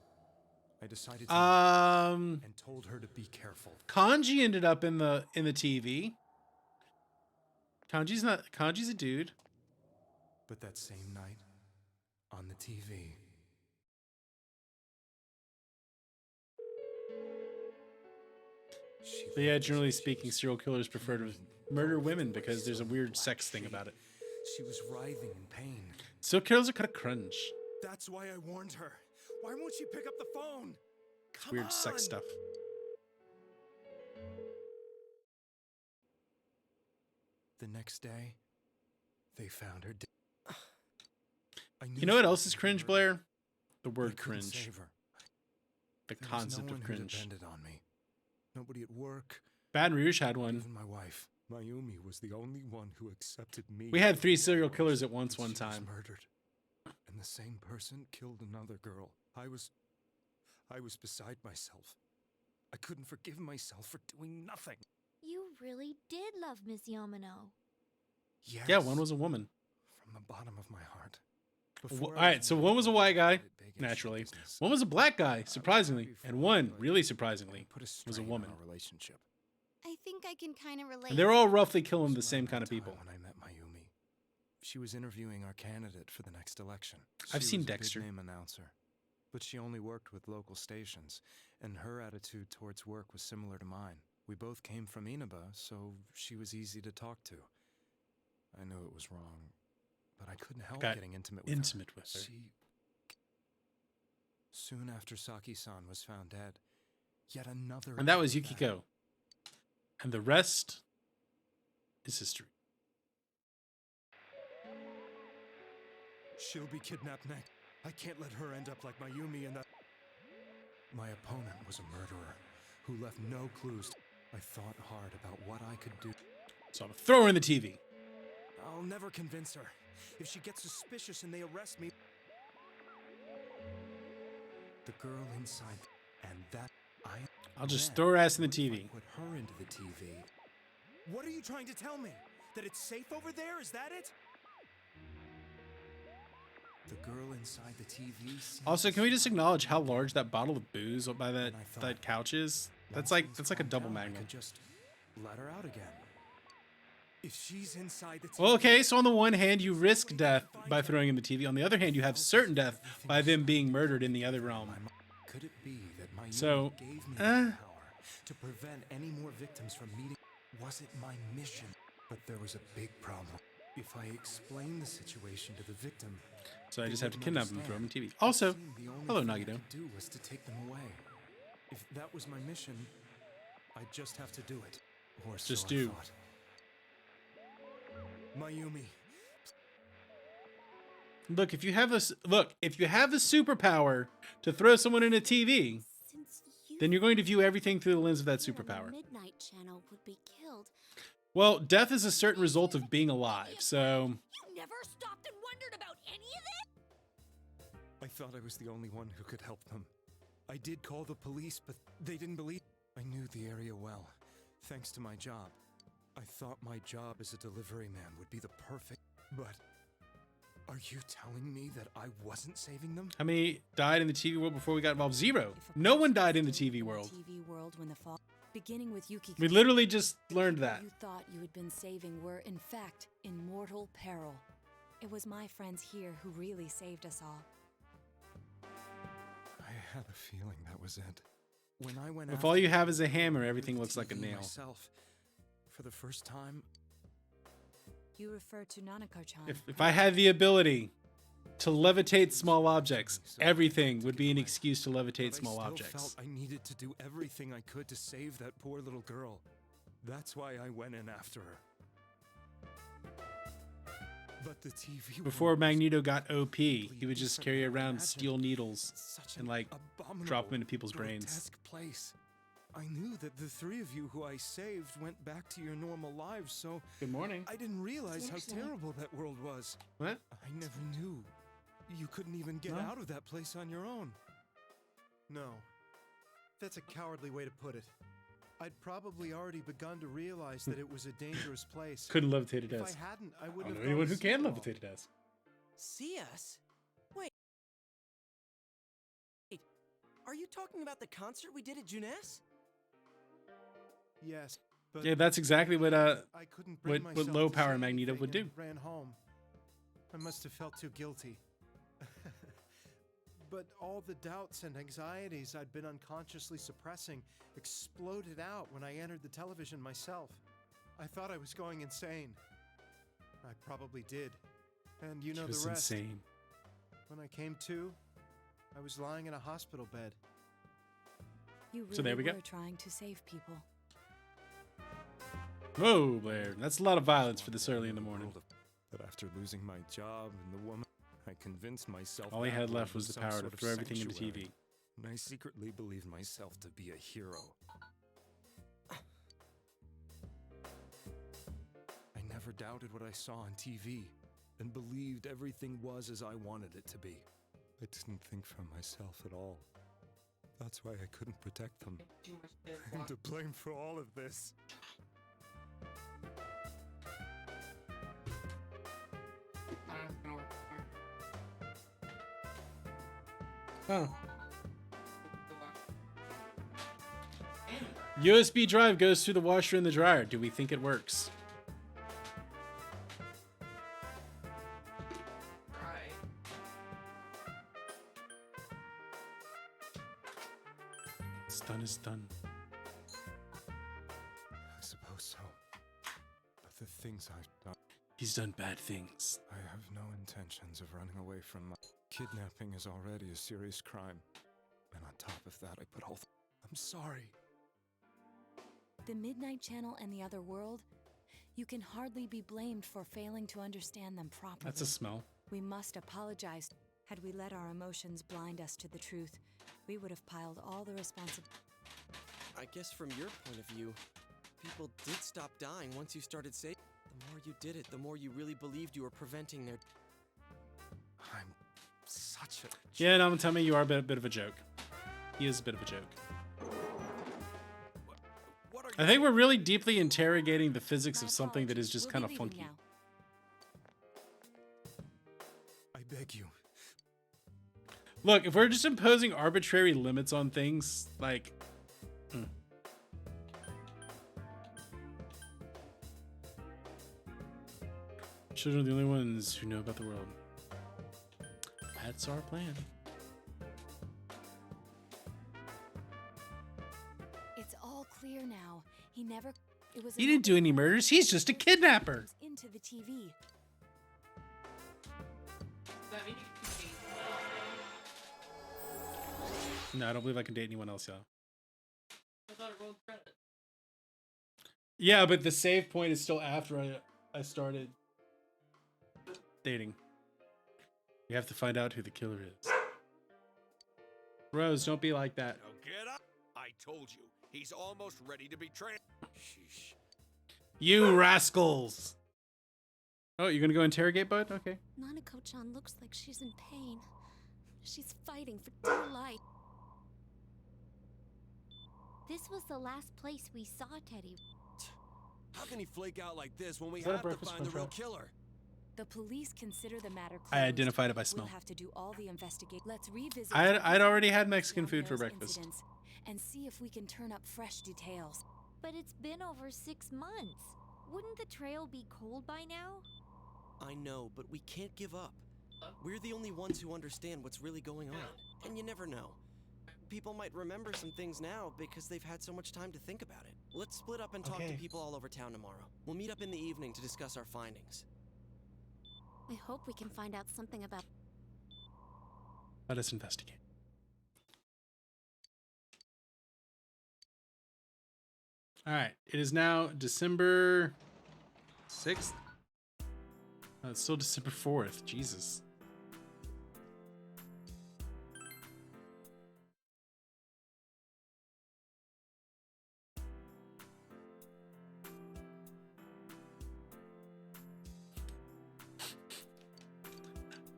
I decided to and told her to be careful. Kanji ended up in the TV. Kanji's a dude. But that same night, on the TV, But yeah, generally speaking, serial killers prefer to murder women because there's a weird sex thing about it. she was writhing in pain. Serial killers are kind of cringe. That's why I warned her. Why won't she pick up the phone? It's weird sex stuff. The next day, they found her dead. You know what else is cringe, Blair? The word I couldn't cringe. save her. The There was concept no of one who cringe. depended on me. Nobody at work. Baton Rouge had one. Even my wife, Mayumi, was the only one who accepted me. We had 3 serial killers at once one She was time. murdered, and the same person killed another girl. I was beside myself. I couldn't forgive myself for doing nothing. You really did love Miss Yamano. Yes. Yeah, one was a woman. From the bottom of my heart. All right, so one was a white guy, naturally. One was a black guy, surprisingly, and one, really surprisingly, was a woman. Relationship. I think I can kind of relate. And they're all roughly killing the same kind of people. When I met Mayumi, she was interviewing our candidate for the next election. I've She seen was a Dexter. big-name announcer, but she only worked with local stations, and her attitude towards work was similar to mine. We both came from Inaba, so she was easy to talk to. I knew it was wrong, but I couldn't help Got getting intimate with her. Soon after Saki-san was found dead, yet another. And that was event Yukiko. And the rest is history. She'll be kidnapped next. I can't let her end up like Mayumi and that. My opponent was a murderer who left no clues. I thought hard about what I could do. So I'm gonna throw her in the TV. I'll never convince her. If she gets suspicious and they arrest me. The girl inside, and that I'll just throw her ass in the TV. Put her into the TV. What are you trying to tell me? That it's safe over there? Is that it? The girl inside the TV. Also, can we just acknowledge how large that bottle of booze by that couch is? That's like a double magnum. Just let her out again. If she's inside the TV. Well, okay, so on the one hand, you risk death by throwing in the TV. On the other hand, you have certain death by them being murdered in the other realm. Could it be that Mayumi So, gave me the power to prevent any more victims from meeting? Was it my mission? But there was a big problem. If I explained the situation to the victim, So I they just have to wouldn't kidnap them and throw them in understand. TV. Also, It seemed the only hello, thing I Nagito. could do was to take them away. If that was my mission, I'd just have to do it. Or so Just I do. thought. Mayumi, Look, if you have the superpower to throw someone in a TV, then you're going to view everything through the lens of that superpower. Midnight Channel would be killed. Well, death is a certain result of being alive, so You never stopped and wondered about any of this? I thought I was the only one who could help them. I did call the police, but they didn't believe. I knew the area well, thanks to my job. I thought my job as a delivery man would be the perfect. But are you telling me that I wasn't saving them? how many died in the TV world before we got involved? 0. No one died in the TV world. TV world when the fall, beginning with Yukiko. We literally just learned that. You thought you had been saving were, in fact, in mortal peril. It was my friends here who really saved us all. I had a feeling that was it. When I went If after all you have is a hammer, everything the looks like a TV nail. myself, for the first time, You refer to Nanako-chan. If I had the ability to levitate small objects, everything would be an excuse to levitate but small I still objects. felt I needed to do everything I could to save that poor little girl. That's why I went in after her. But the TV Before world was Magneto got OP, he would just different carry than I around imagined. steel needles Such and an like abominable, drop them into people's brains. grotesque place. I knew that the three of you who I saved went back to your normal lives, so Good morning. I didn't realize how Seriously? terrible that world was. What? I never knew. You couldn't even get No? out of that place on your own. No. That's a cowardly way to put it. I'd probably already begun to realize that it was a dangerous place. Couldn't levitate a If desk. I hadn't, I I wouldn't don't know have anyone gone who to can see it all. levitate a desk. See us? Wait. Wait. Are you talking about the concert we did at Juness? Yes, but Yeah, that's exactly what I couldn't bring what myself low to power say Magneto anything would do. and ran home. I must have felt too guilty. But all the doubts and anxieties I'd been unconsciously suppressing exploded out when I entered the television myself. I thought I was going insane. I probably did. And you know He was the rest. insane. When I came to, I was lying in a hospital bed. You really So there we go. were trying to save people. Whoa, Blair. That's a lot of violence for this early in the morning. That after losing my job and the woman, I convinced myself All he that had world left was the some power to sort of throw everything into sanctuary, TV. And I secretly believed myself to be a hero. I never doubted what I saw on TV and believed everything was as I wanted it to be. I didn't think for myself at all. That's why I couldn't protect them. I'm to blame for all of this. Oh. USB drive goes through the washer and the dryer. Do we think it works? It's done is done. I suppose so. But the things I've done, He's done bad things. I have no intentions of running away from my... Kidnapping is already a serious crime. And on top of that, I put all I'm sorry. The Midnight Channel and the other world, you can hardly be blamed for failing to understand them properly. That's a smell. We must apologize. Had we let our emotions blind us to the truth, we would have piled all the responsibility. I guess from your point of view, people did stop dying once you started saying. The more you did it, the more you really believed you were preventing their. I'm such a... Yeah, no, tell me you are a bit of a joke. He is a bit of a joke. I think we're really deeply interrogating the physics of something that is just kind of funky. I beg you. Look, if we're just imposing arbitrary limits on things, like... Children are the only ones who know about the world. That's our plan. It's all clear now. He never. It was. He didn't do any murders. He's just a kidnapper. Into the TV. No, I don't believe I can date anyone else, y'all. Yeah, but the save point is still after I started dating. You have to find out who the killer is. Rose, don't be like that. Now get up! I told you, he's almost ready to be Sheesh. You rascals! Oh, you're gonna go interrogate Bud? Okay. Nanako-chan looks like she's in pain. She's fighting for dear life. This was the last place we saw Teddy. How can he flake out like this when we Is that a have to breakfast find the real crunch killer? The police consider the matter closed. I identified it by smell. We'll have to do all the investigate. Let's revisit. I'd already had Mexican food for breakfast. incidents and see if we can turn up fresh details. But it's been over 6 months. Wouldn't the trail be cold by now? I know, but we can't give up. We're the only ones who understand what's really going on. And you never know. People might remember some things now because they've had so much time to think about it. Let's split up and talk to people all over town tomorrow. We'll meet up in the evening to discuss our findings. I hope we can find out something about. Let us investigate. All right. It is now December 6th. It's still December 4th. Jesus.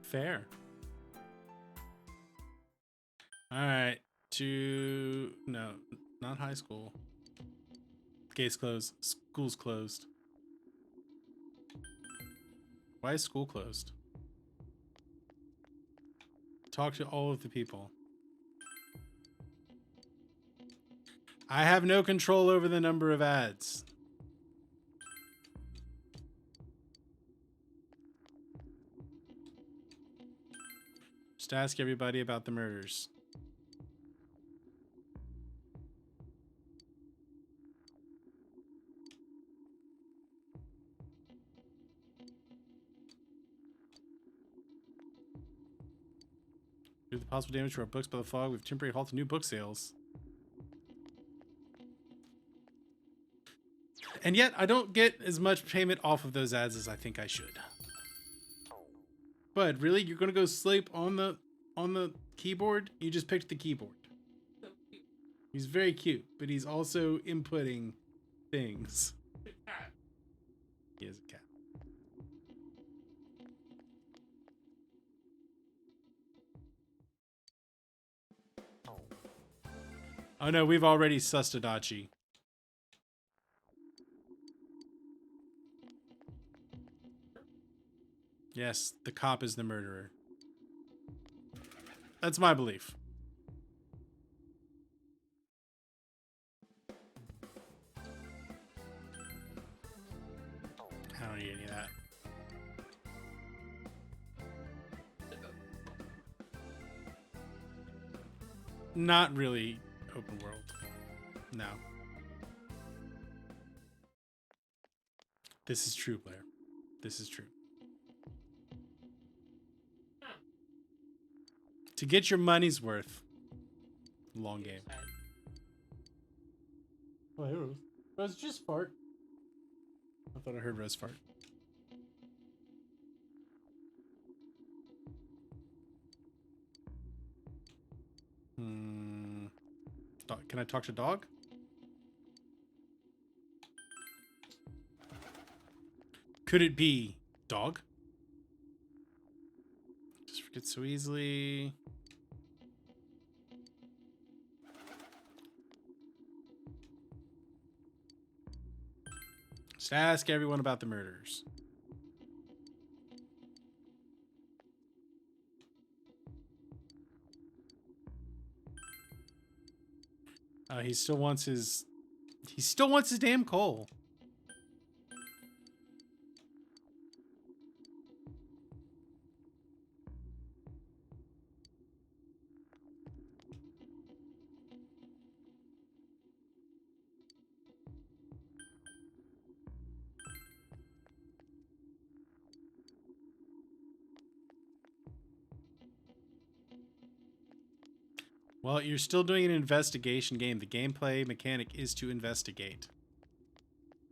Fair. All right. No, not high school. Gates closed. School's closed. Why is school closed? Talk to all of the people. I have no control over the number of ads. Just ask everybody about the murders. Due to the possible damage to our books by the fog, we've temporarily halted new book sales. And yet, I don't get as much payment off of those ads as I think I should. But really, you're gonna go sleep on the keyboard? You just picked the keyboard. He's very cute, but he's also inputting things. He is a cat. Oh no, we've already sussed Adachi. Yes, the cop is the murderer. That's my belief. I don't need any of that. Not really open world. No. This is true, Blair. This is true. To get your money's worth. Long game. Oh, hey, Rose. Rose, just fart. I thought I heard Rose fart. Can I talk to dog? Could it be dog? Just forget so easily. Just ask everyone about the murders. He still wants his damn coal. Well, you're still doing an investigation game. The gameplay mechanic is to investigate.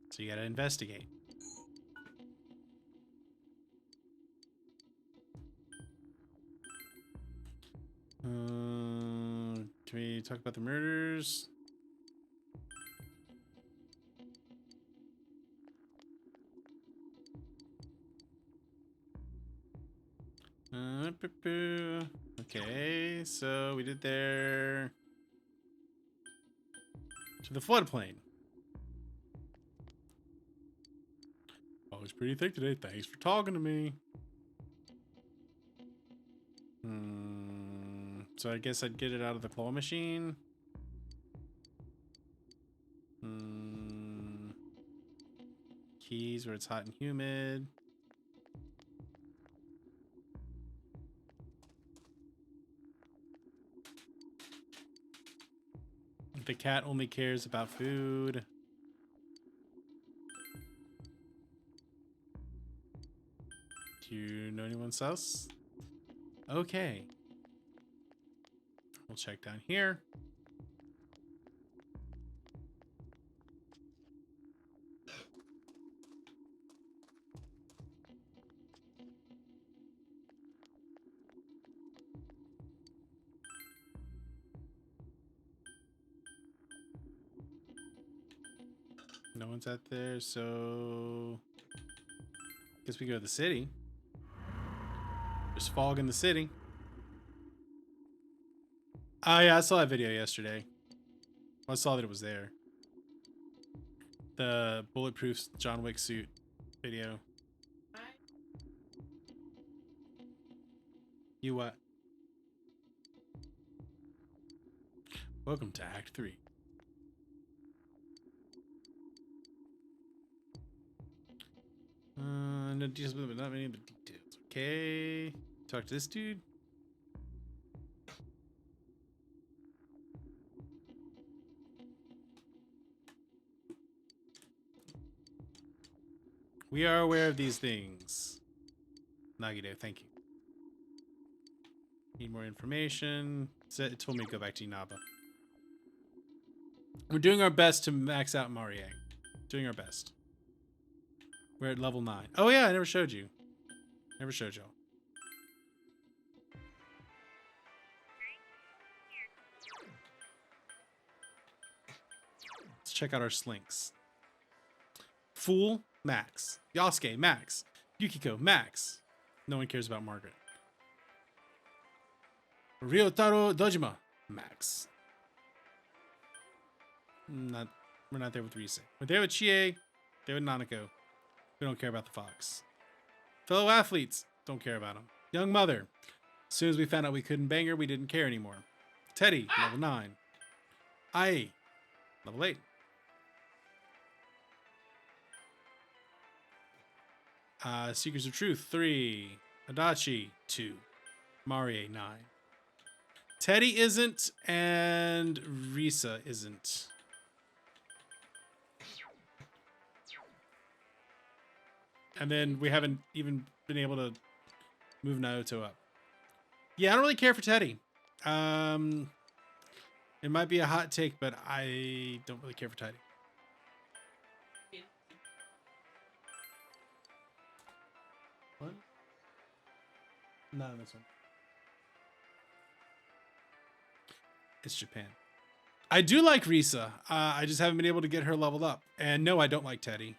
So you gotta investigate. Can we talk about the murders? Okay, so we did there to the floodplain. Always pretty thick today. Thanks for talking to me. So I guess I'd get it out of the claw machine. Keys where it's hot and humid. The cat only cares about food. Do you know anyone else? Okay. We'll check down here. No one's out there, so guess we go to the city. There's fog in the city. Oh yeah, I saw that video yesterday. I saw that it was there. The bulletproof John Wick suit video. You what? Welcome to Act 3. No details, but not many of the details. Okay. Talk to this dude. We are aware of these things. Nagito, thank you. Need more information. It told me to go back to Inaba. We're doing our best to max out Marie. Doing our best. We're at level 9. Oh yeah, I never showed you. Never showed y'all. Let's check out our slinks. Fool, max. Yasuke, max. Yukiko, max. No one cares about Margaret. Ryotaro Dojima, max. We're not there with Rise. We're there with Chie, there with Nanako. We don't care about the fox. Fellow athletes, don't care about them. Young mother. As soon as we found out we couldn't bang her, we didn't care anymore. Teddy, level 9. Ai, level 8. Seekers of Truth, 3. Adachi, 2. Marie, 9. Teddy isn't, and Risa isn't. And then we haven't even been able to move Naoto up. Yeah, I don't really care for Teddy. It might be a hot take, but I don't really care for Teddy. What? Not in this one. It's Japan. I do like Risa. I just haven't been able to get her leveled up. And no, I don't like Teddy.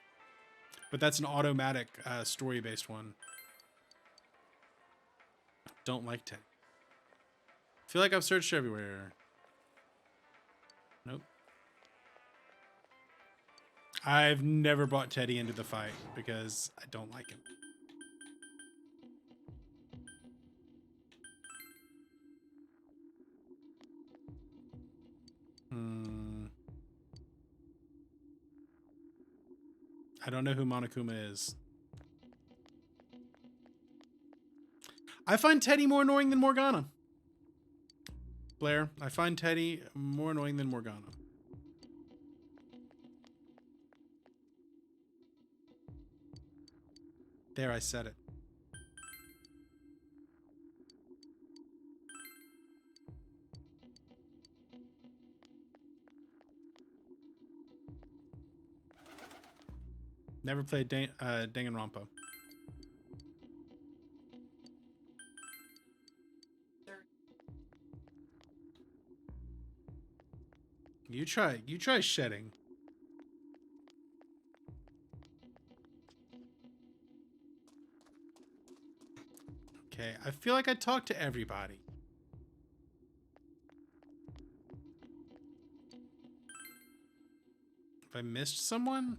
But that's an automatic story-based one. Don't like Teddy. Feel like I've searched everywhere. Nope. I've never brought Teddy into the fight because I don't like him. I don't know who Monokuma is. I find Teddy more annoying than Morgana. Blair, I find Teddy more annoying than Morgana. There, I said it. Never played Danganronpa. You try shedding. Okay, I feel like I talked to everybody. If I missed someone?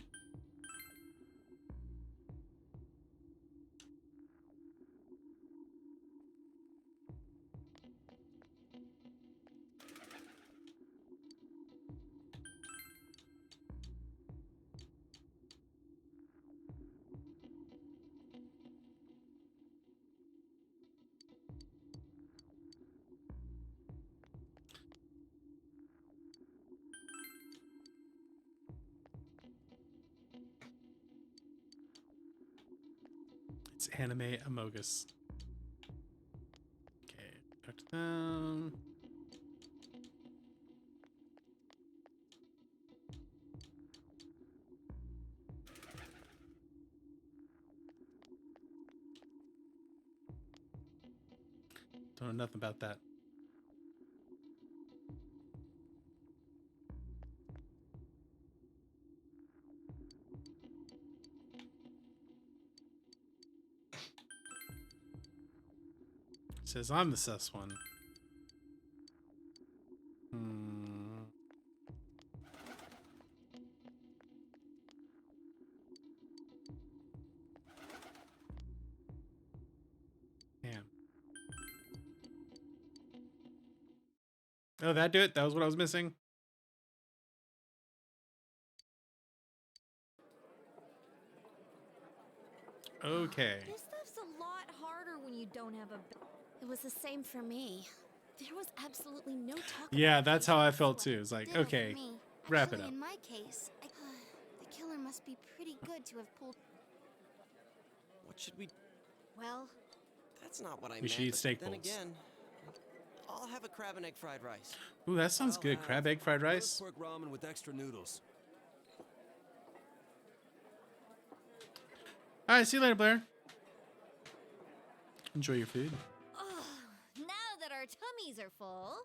It's Anime Amogus. Okay, talk to them. Don't know nothing about that. Says I'm the sus one. Hmm. Damn. Oh, that do it? That was what I was missing? Okay. This stuff's a lot harder when you don't have a. It was the same for me. There was absolutely no talk. Yeah, that's how I felt too. It's like, Ditto for okay, me. wrap it Actually, up. In my case, the killer must be pretty good to have pulled. What should we... Well, That's not what I We meant. should eat but steak then bowls. again, I'll have a crab and egg fried rice. Ooh, that sounds I'll good. have Crab egg fried rice. roast pork ramen with extra noodles. All right, see you later, Blair. Enjoy your food. Oh, now that our tummies are full,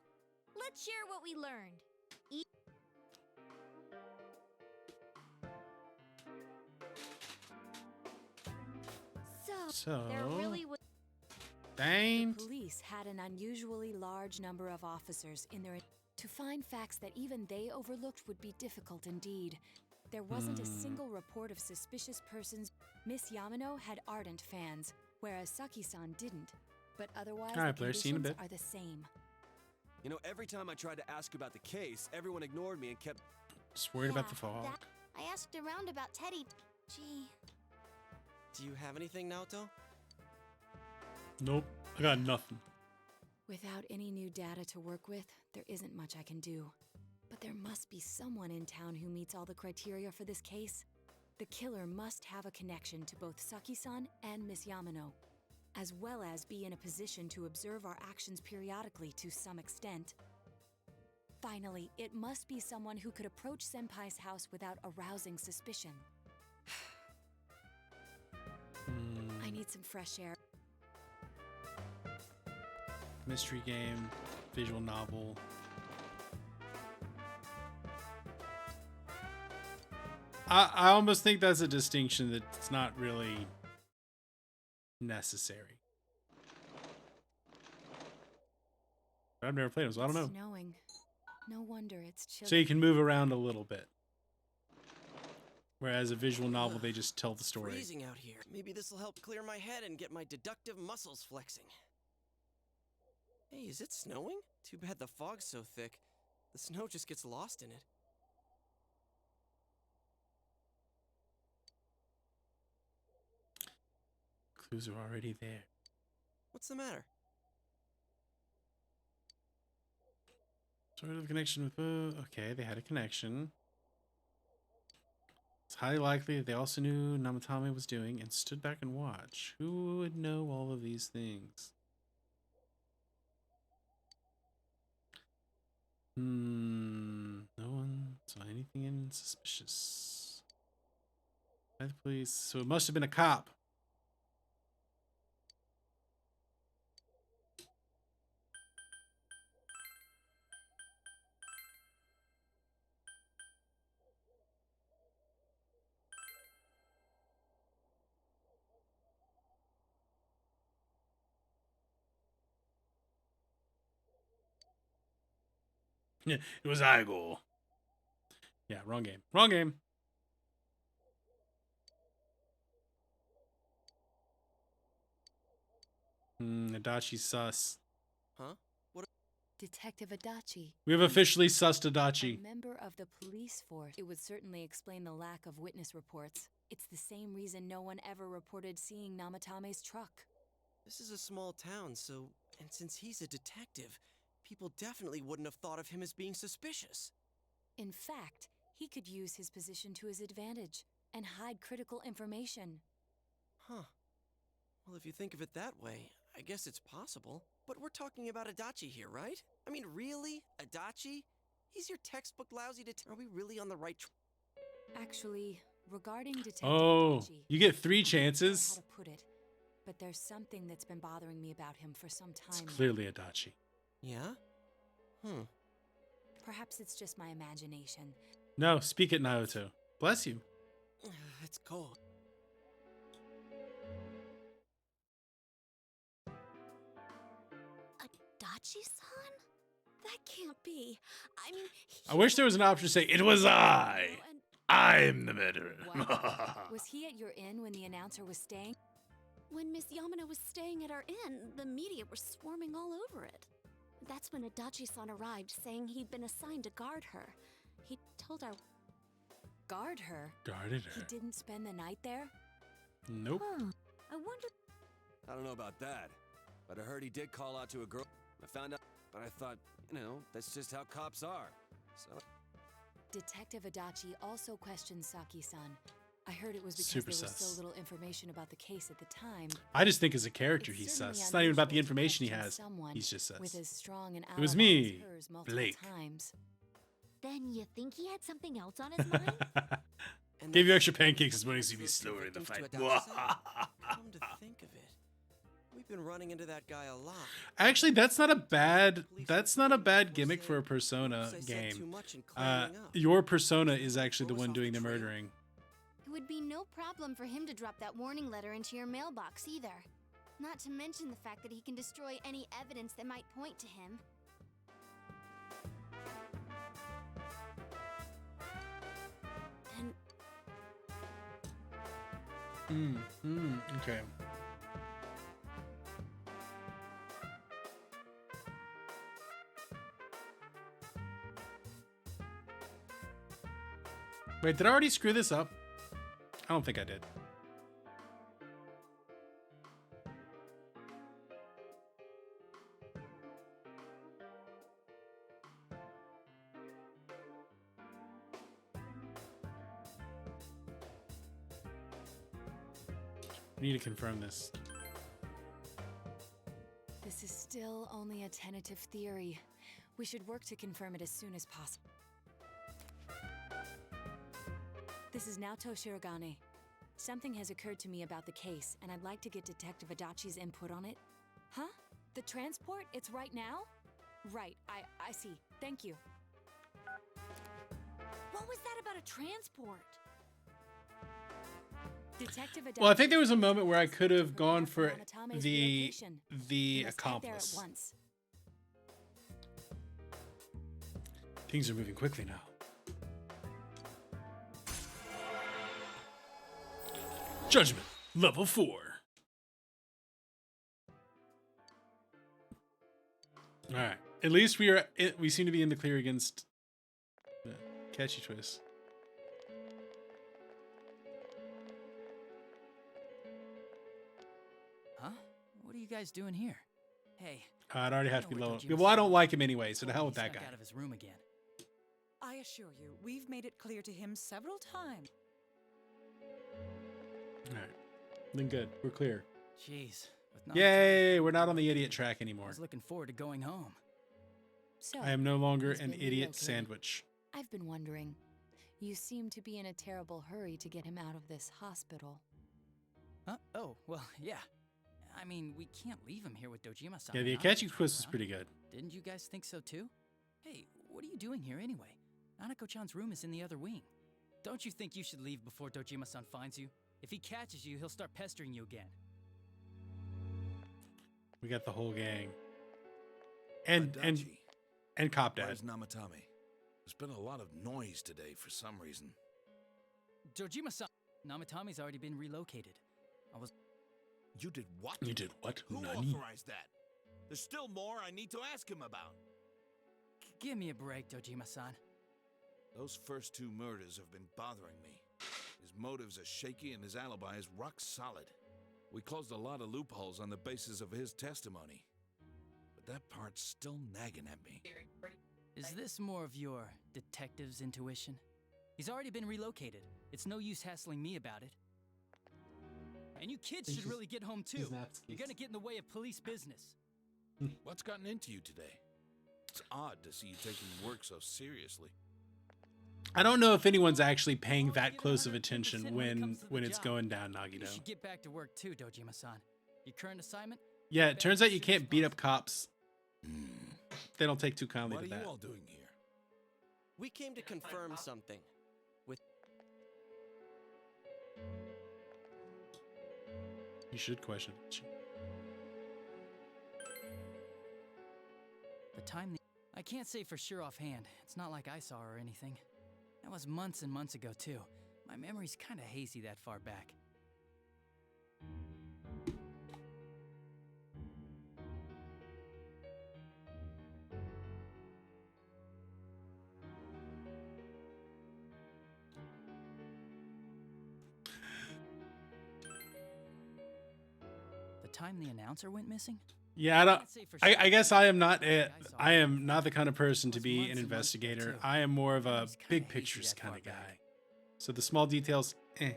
let's share what we learned. So, there really was. dang. The police had an unusually large number of officers in their... To find facts that even they overlooked would be difficult indeed. There wasn't a single report of suspicious persons. Miss Yamano had ardent fans, whereas Saki-san didn't. But otherwise, All right, the Blair, see you in a conditions bit. are the same. You know, every time I tried to ask about the case, everyone ignored me and kept... Just worried about the fog. I asked around about Teddy. Gee, Do you have anything, Naoto? Nope, I got nothing. Without any new data to work with, there isn't much I can do. But there must be someone in town who meets all the criteria for this case. The killer must have a connection to both Saki-san and Miss Yamano, as well as be in a position to observe our actions periodically to some extent. Finally, it must be someone who could approach Senpai's house without arousing suspicion. I need some fresh air. Mystery game, visual novel. I almost think that's a distinction that's not really necessary. But I've never played them, so I don't know. It's snowing. No wonder it's chilly. So you can move around a little bit. Whereas a visual novel, they just tell the story. Freezing out here. Maybe this will help clear my head and get my deductive muscles flexing. Hey, is it snowing? Too bad the fog's so thick. The snow just gets lost in it. Clues are already there. What's the matter? Sort of connection with... okay, they had a connection. It's highly likely that they also knew Namatame was doing and stood back and watched. Who would know all of these things? No one saw anything suspicious. By the police. So it must have been a cop. Yeah, it was Aigo. Yeah, wrong game. Wrong game. Adachi sus. Huh? What? Detective Adachi. We have officially sussed Adachi. A member of the police force. It would certainly explain the lack of witness reports. It's the same reason no one ever reported seeing Namatame's truck. This is a small town, so... And since he's a detective, people definitely wouldn't have thought of him as being suspicious. In fact, he could use his position to his advantage and hide critical information. Huh. Well, if you think of it that way, I guess it's possible. But we're talking about Adachi here, right? I mean, really? Adachi? He's your textbook lousy Are we really on the right Actually, regarding Detective Oh, Adachi, you get 3 I don't know chances? how to put it, but there's something that's been bothering me about him for some time It's now. clearly Adachi. Yeah? Perhaps it's just my imagination. No, speak it, Naoto. Bless you. It's cold. Adachi-san? That can't be. I mean, I wish there was an option to say, "It was I. I'm the murderer." What? Was he at your inn when the announcer was staying? when Miss Yamano was staying at our inn, the media were swarming all over it. That's when Adachi-san arrived, saying he'd been assigned to guard her. He told our... Guard her? Guarded her. He didn't spend the night there? Nope. Huh. I wonder... I don't know about that, but I heard he did call out to a girl. I found out, but I thought, you know, that's just how cops are. So... Detective Adachi also questioned Saki-san. I heard it was because Super there was sus. so little information about the case at the time. I just think as a character he's certainly sus. It's not even about the unusual to information he question has. someone He's just sus. with as strong an It was alibi me, as hers multiple Blake. times. Then you think he had something else on his mind? Gave you extra pancakes this morning so you'd be slower in the fight. Come to think of it, we've been running into that guy a lot. Actually, that's not a bad gimmick for a Persona game. Your Persona is actually the one doing the murdering. It would be no problem for him to drop that warning letter into your mailbox either. Not to mention the fact that he can destroy any evidence that might point to him. Okay. Wait, did I already screw this up? I don't think I did. We need to confirm this. This is still only a tentative theory. We should work to confirm it as soon as possible. This is Naoto Shirogane. Something has occurred to me about the case, and I'd like to get Detective Adachi's input on it. Huh? The transport? It's right now? Right, I see. Thank you. What was that about a transport? Detective Adachi. Well, I think there was a moment where I could have gone for Namatame's the relocation. the We must head there at accomplice. once. Things are moving quickly now. Judgment level 4. All right. At least we seem to be in the clear against catchy twist. Huh? What are you guys doing here? Hey. I'd already have to be I know low. where Well, I Dojima-san don't like him anyway, so the hell with He that snuck guy. out of his room again. I assure you, we've made it clear to him several times. All right. Then good. We're clear. Jeez. With not Yay! We're not on the idiot track I anymore. was looking forward to going home. So, I am no longer he's an been idiot relocated. sandwich. I've been wondering. You seem to be in a terrible hurry to get him out of this hospital. Huh? Oh, well, yeah. I mean, we can't leave him here with Dojima-san. Yeah, the and catchy Nanako-chan twist was around. pretty good. Didn't you guys think so too? Hey, what are you doing here anyway? Nanako-chan's room is in the other wing. Don't you think you should leave before Dojima-san finds you? If he catches you, he'll start pestering you again. We got the whole gang. And Cop Dad. Where's Namatame? There's been a lot of noise today for some reason. Dojima-san! Namatame's already been relocated. You did what? You did what? Who Nani? authorized that? There's still more I need to ask him about. Give me a break, Dojima-san. Those first 2 murders have been bothering me. His motives are shaky and his alibi is rock solid. We closed a lot of loopholes on the basis of his testimony. But that part's still nagging at me. Is this more of your detective's intuition? He's already been relocated. It's no use hassling me about it. And you kids should really get home too. You're gonna get in the way of police business. What's gotten into you today? It's odd to see you taking work so seriously. I don't know if anyone's actually paying that close of attention when it's going down, You Nagito. should get back to work too, Dojima-san. Your current assignment? Yeah, it turns out you can't beat up cops. They don't take too kindly What to are you that. all doing here? We came to confirm something. With You should question it. The time I can't say for sure offhand. It's not like I saw her or anything. That was months and months ago, too. My memory's kinda hazy that far back. The time the announcer went missing? Yeah, I don't. I guess I am not. I am not the kind of person to be an investigator. I am more of a big pictures kind of guy. So the small details, eh.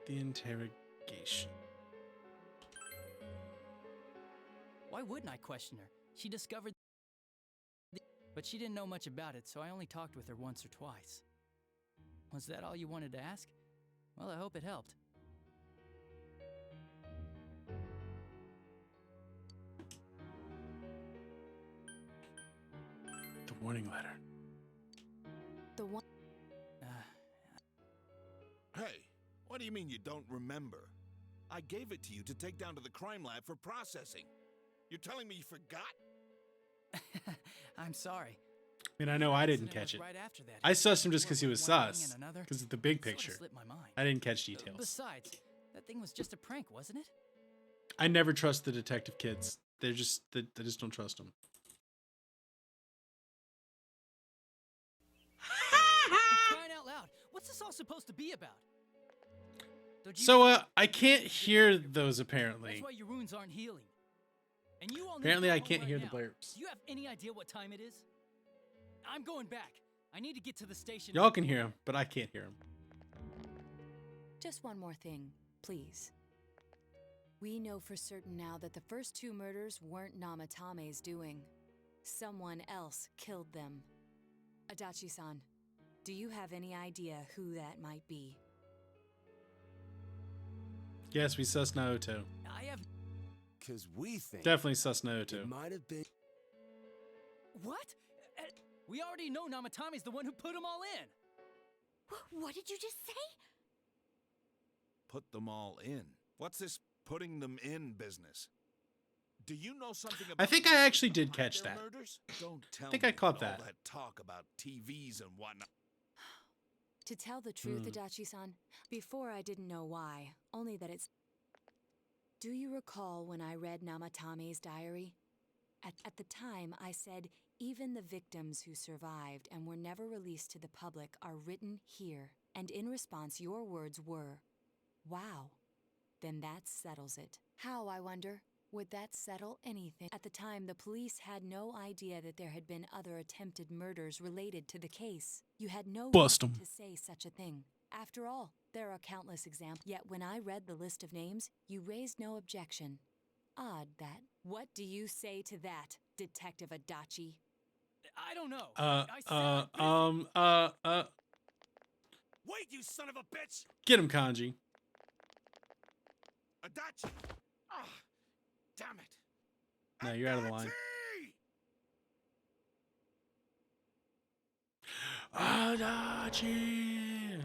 The interrogation. Why wouldn't I question her? She discovered but she didn't know much about it, so I only talked with her once or twice. Was that all you wanted to ask? Well, I hope it helped. The warning letter. The one. Hey, what do you mean you don't remember? I gave it to you to take down to the crime lab for processing. You're telling me you forgot? I'm sorry. I mean, I know I didn't catch it. I sussed him just because he was sus. Because of the big picture. I didn't catch details. Besides, that thing was just a prank, wasn't it? I never trust the detective kids. They just don't trust them. For crying out loud, what's this all supposed to be about? So, I can't hear those apparently. That's why your wounds aren't healing. And you all apparently, I can't hear the blurps. Do you have any idea what time it is? I'm going back. I need to get to the station. Y'all can hear him, but I can't hear him. Just one more thing, please. We know for certain now that the first two murders weren't Namatame's doing. Someone else killed them. Adachi-san, do you have any idea who that might be? Yes, we sus Naoto. I have... Because we think... Definitely sus Naoto. It might have been... What? We already know Namatame's the one who put them all in. What did you just say? Put them all in. What's this putting them in business? Do you know something about... I think I actually did catch that. Murders? Don't tell I think me I caught all that. that talk about TVs and whatnot. To tell the truth, Adachi-san, before I didn't know why, only that it's... Do you recall when I read Namatame's diary? At the time, I said, even the victims who survived and were never released to the public are written here. And in response, your words were, wow. Then that settles it. How, I wonder? Would that settle anything? At the time, the police had no idea that there had been other attempted murders related to the case. You had no right to say such a thing. After all, there are countless examples. Yet when I read the list of names, you raised no objection. Odd that. What do you say to that, Detective Adachi? I don't know. Wait, you son of a bitch! Get him, Kanji. Adachi! Ah, damn it! No, you're out of the line. Adachi!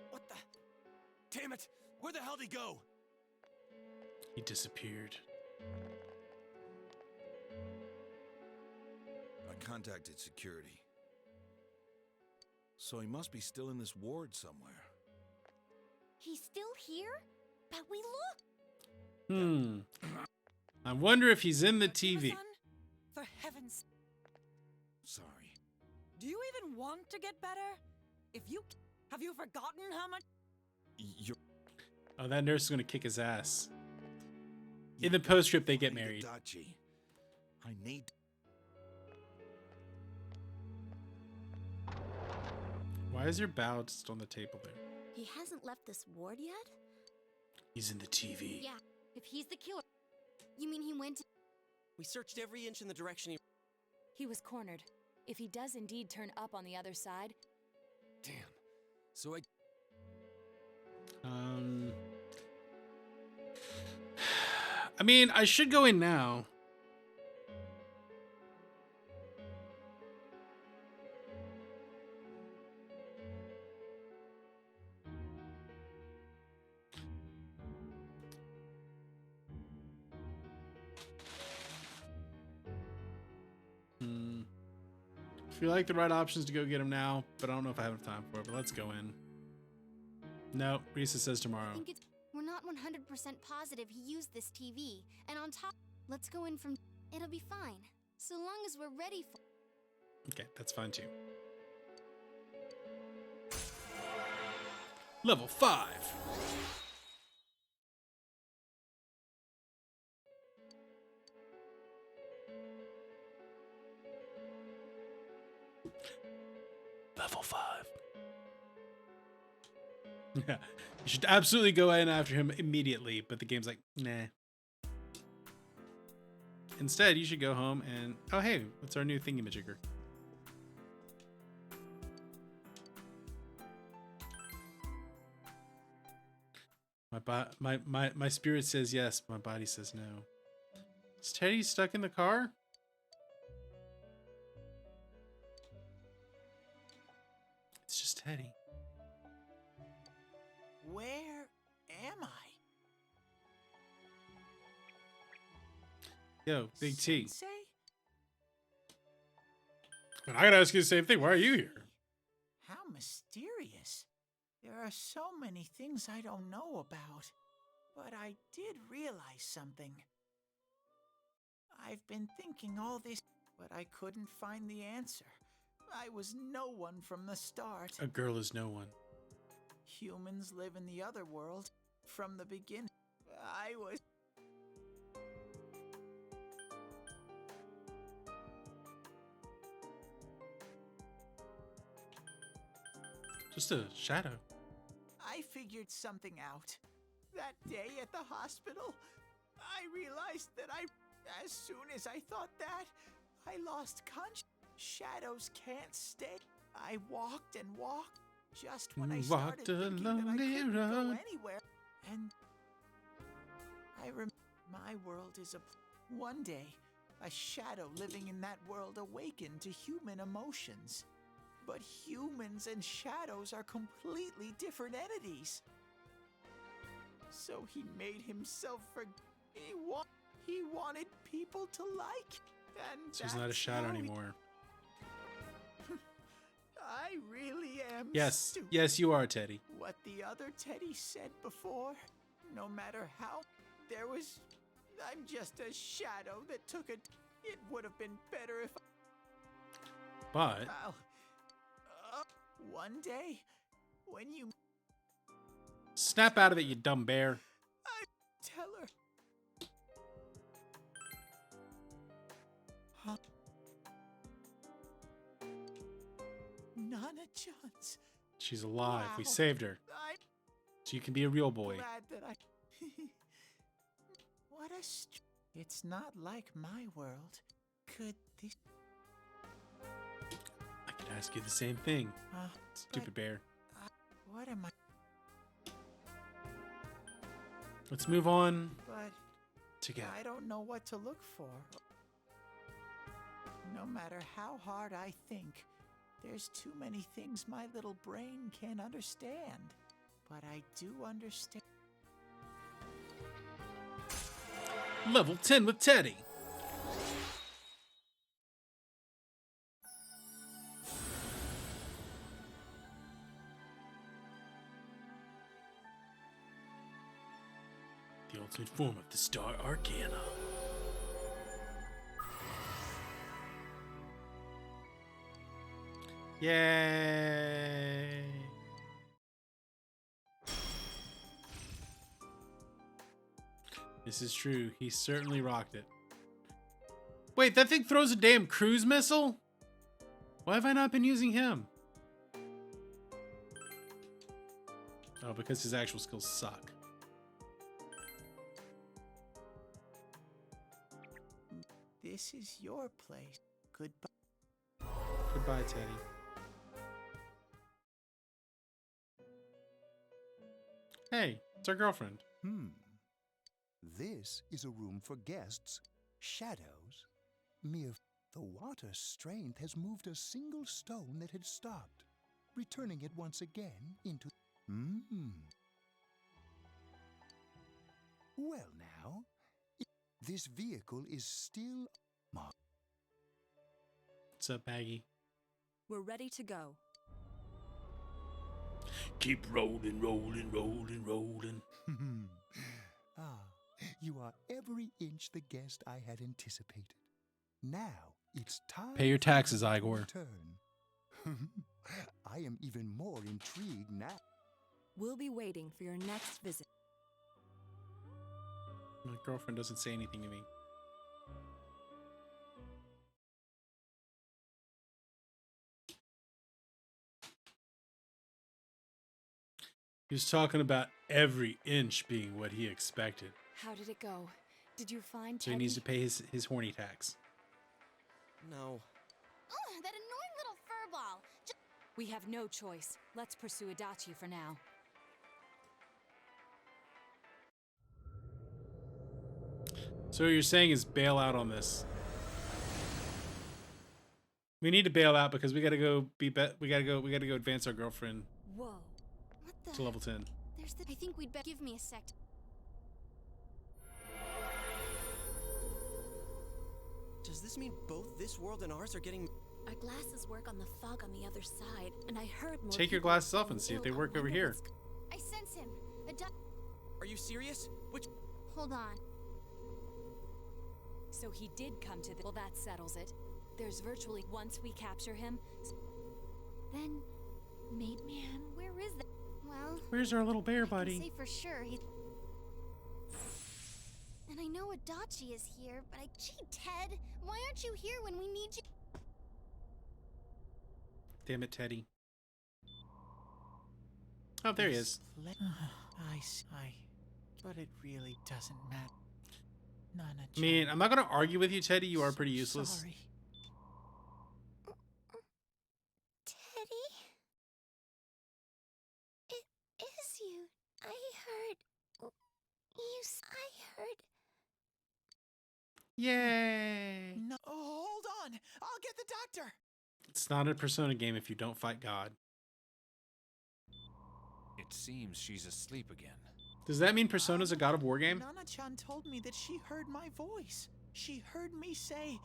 What the? Damn it! Where the hell did he go? He disappeared. I contacted security. So he must be still in this ward somewhere. He's still here? But we look. I wonder if he's in the TV. For heaven's... Sorry. Do you even want to get better? Have you forgotten how much... Oh, that nurse is gonna kick his ass. In the post-script, they get married. Adachi. I need... Why is your bow just on the table there? He hasn't left this ward yet? He's in the TV. Yeah, if he's the killer. You mean he went to... We searched every inch in the direction he... He was cornered. If he does indeed turn up on the other side... Damn. So I mean, I should go in now. I feel like the right options to go get him now, but I don't know if I have enough time for it, but let's go in. No, Risa says tomorrow. We're not 100% positive he used this TV, and on top, let's go in from. It'll be fine, so long as we're ready for. Okay, that's fine too. Level 5. Level 5. Yeah, you should absolutely go in after him immediately, but the game's like, nah. Instead, you should go home and... Oh, hey, what's our new thingamajigger? My spirit says yes, my body says no. Is Teddy stuck in the car? It's just Teddy. Where am I? Yo, Big T. Sensei? And I gotta ask you the same thing. Why are you here? How mysterious. There are so many things I don't know about. But I did realize something. I've been thinking all this, but I couldn't find the answer. I was no one from the start. A girl is no one. Humans live in the other world from the beginning. I was... Just a shadow. I figured something out. That day at the hospital, I realized that as soon as I thought that, I lost conscience. Shadows can't stay. I walked and walked just when I started thinking that I couldn't go anywhere. And I remember my world is one day, a shadow living in that world awakened to human emotions. But humans and shadows are completely different entities. So he made himself he wanted people to like. And So he's not a shadow anymore. I really am Yes, stupid. yes, you are, Teddy. What the other Teddy said before, no matter how, I'm just a shadow that took it. It would have been better if But one day, when you snap out of it, you dumb bear. tell her. Huh? Nana Johns. She's alive. We Wow. saved her. So you can be a real boy. Glad that I. What a. It's not like my world. Could this? I could ask you the same thing. Stupid bear. What am I? Let's move on But together. I don't know what to look for. No matter how hard I think, there's too many things my little brain can't understand. But I do understand. Level 10 with Teddy. The ultimate form of the Star Arcana. Yay! This is true. He certainly rocked it. Wait, that thing throws a damn cruise missile? Why have I not been using him? Oh, because his actual skills suck. This is your place. Goodbye. Goodbye, Teddy. Hey, it's our girlfriend. This is a room for guests. Shadows. The water's strength has moved a single stone that had stopped, returning it once again into... Well now, this vehicle is still... What's up, Maggie? We're ready to go. Keep rolling, rolling, rolling, rolling. You are every inch the guest I had anticipated. Now it's time. Pay your taxes, for Igor. return. I am even more intrigued now. We'll be waiting for your next visit. My girlfriend doesn't say anything to me. He was talking about every inch being what he expected. How did it go? Did you find So he needs to pay his horny tax. No. Ugh, that annoying little furball. We have no choice. Let's pursue Adachi for now. So what you're saying is bail out on this. We need to bail out because we gotta go we gotta go advance our girlfriend Whoa. What the? to level 10. I think we'd better give me a sec. Does this mean both this world and ours are getting... Our glasses work on the fog on the other side, and I heard more. Take your glasses off and see if they work over here. I sense him. Are you serious? Which... Hold on. So he did come to the... Well, that settles it. There's virtually... Once we capture him... Then... Man, where is that? Well... Where's our little bear I buddy? can say for sure he's... And I know Adachi is here, but Gee, Ted, why aren't you here when we need you? Damn it, Teddy. Oh, there he is. But it really doesn't matter. Nana. I mean, I'm not gonna argue with you, Teddy. You are pretty useless. Sorry. Teddy? It is you. I heard... I heard... Yay! No, hold on. I'll get the doctor. It's not a Persona game if you don't fight God. It seems she's asleep again. Does that mean Persona's a God of War game? Nana-chan told me that she heard my voice. She heard me say...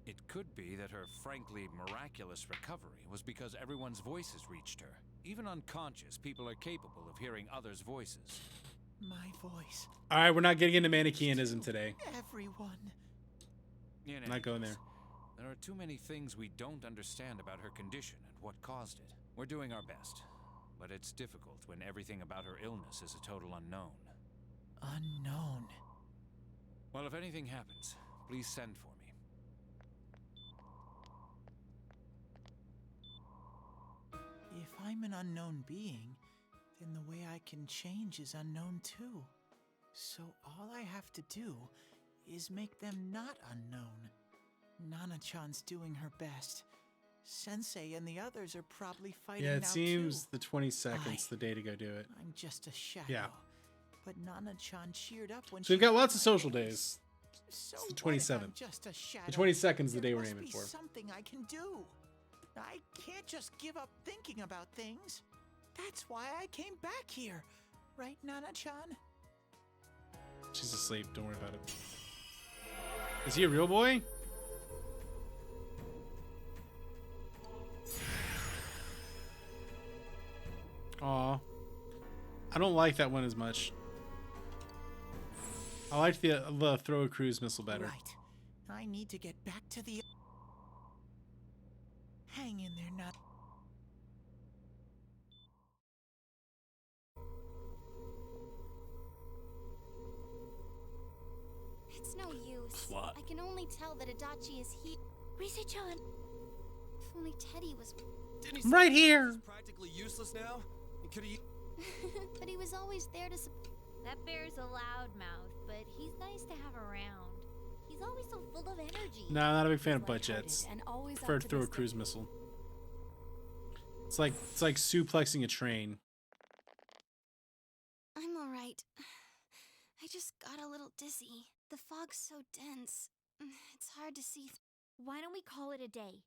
It could be that her frankly miraculous recovery was because everyone's voices reached her. Even unconscious, people are capable of hearing others' voices. My voice. Alright, we're not getting into Manichaeanism today. Everyone. In Not going there. There are too many things we don't understand about her condition and what caused it. We're doing our best, but it's difficult when everything about her illness is a total unknown. Unknown. Well, if anything happens, please send for me. If I'm an unknown being, then the way I can change is unknown too. So all I have to do is make them not unknown. Nana-chan's doing her best. Sensei and the others are probably fighting Yeah, it now seems too. the 22nd's the day to go do it. I'm just a shadow. Yeah. But Nana-chan cheered up when So we've she got lots heard of my social voice. days. So It's the what if I'm 27th. just a shadow? The 22nd's the day There we're must aiming be for. something I can do. I can't just give up thinking about things. That's why I came back here. Right, Nana-chan? She's asleep, don't worry about it. Is he a real boy? Aw. I don't like that one as much. I like the throw a cruise missile better. Right. I need to get back to the... Hang in there, Nana. It's no use. What? I can only tell that Adachi is here. Rise-chan. If only Teddy was... Didn't he I'm say right this here. is practically useless now? Could he... But he was always there to That bear's a loudmouth, but he's nice to have around. He's always so full of energy. No, I'm not a big fan of butt Lighthearted jets. and always Prefer to throw a optimistic. cruise missile. It's like suplexing a train. right. I just got a little dizzy. The fog's so dense. It's hard to see. Why don't we call it a day?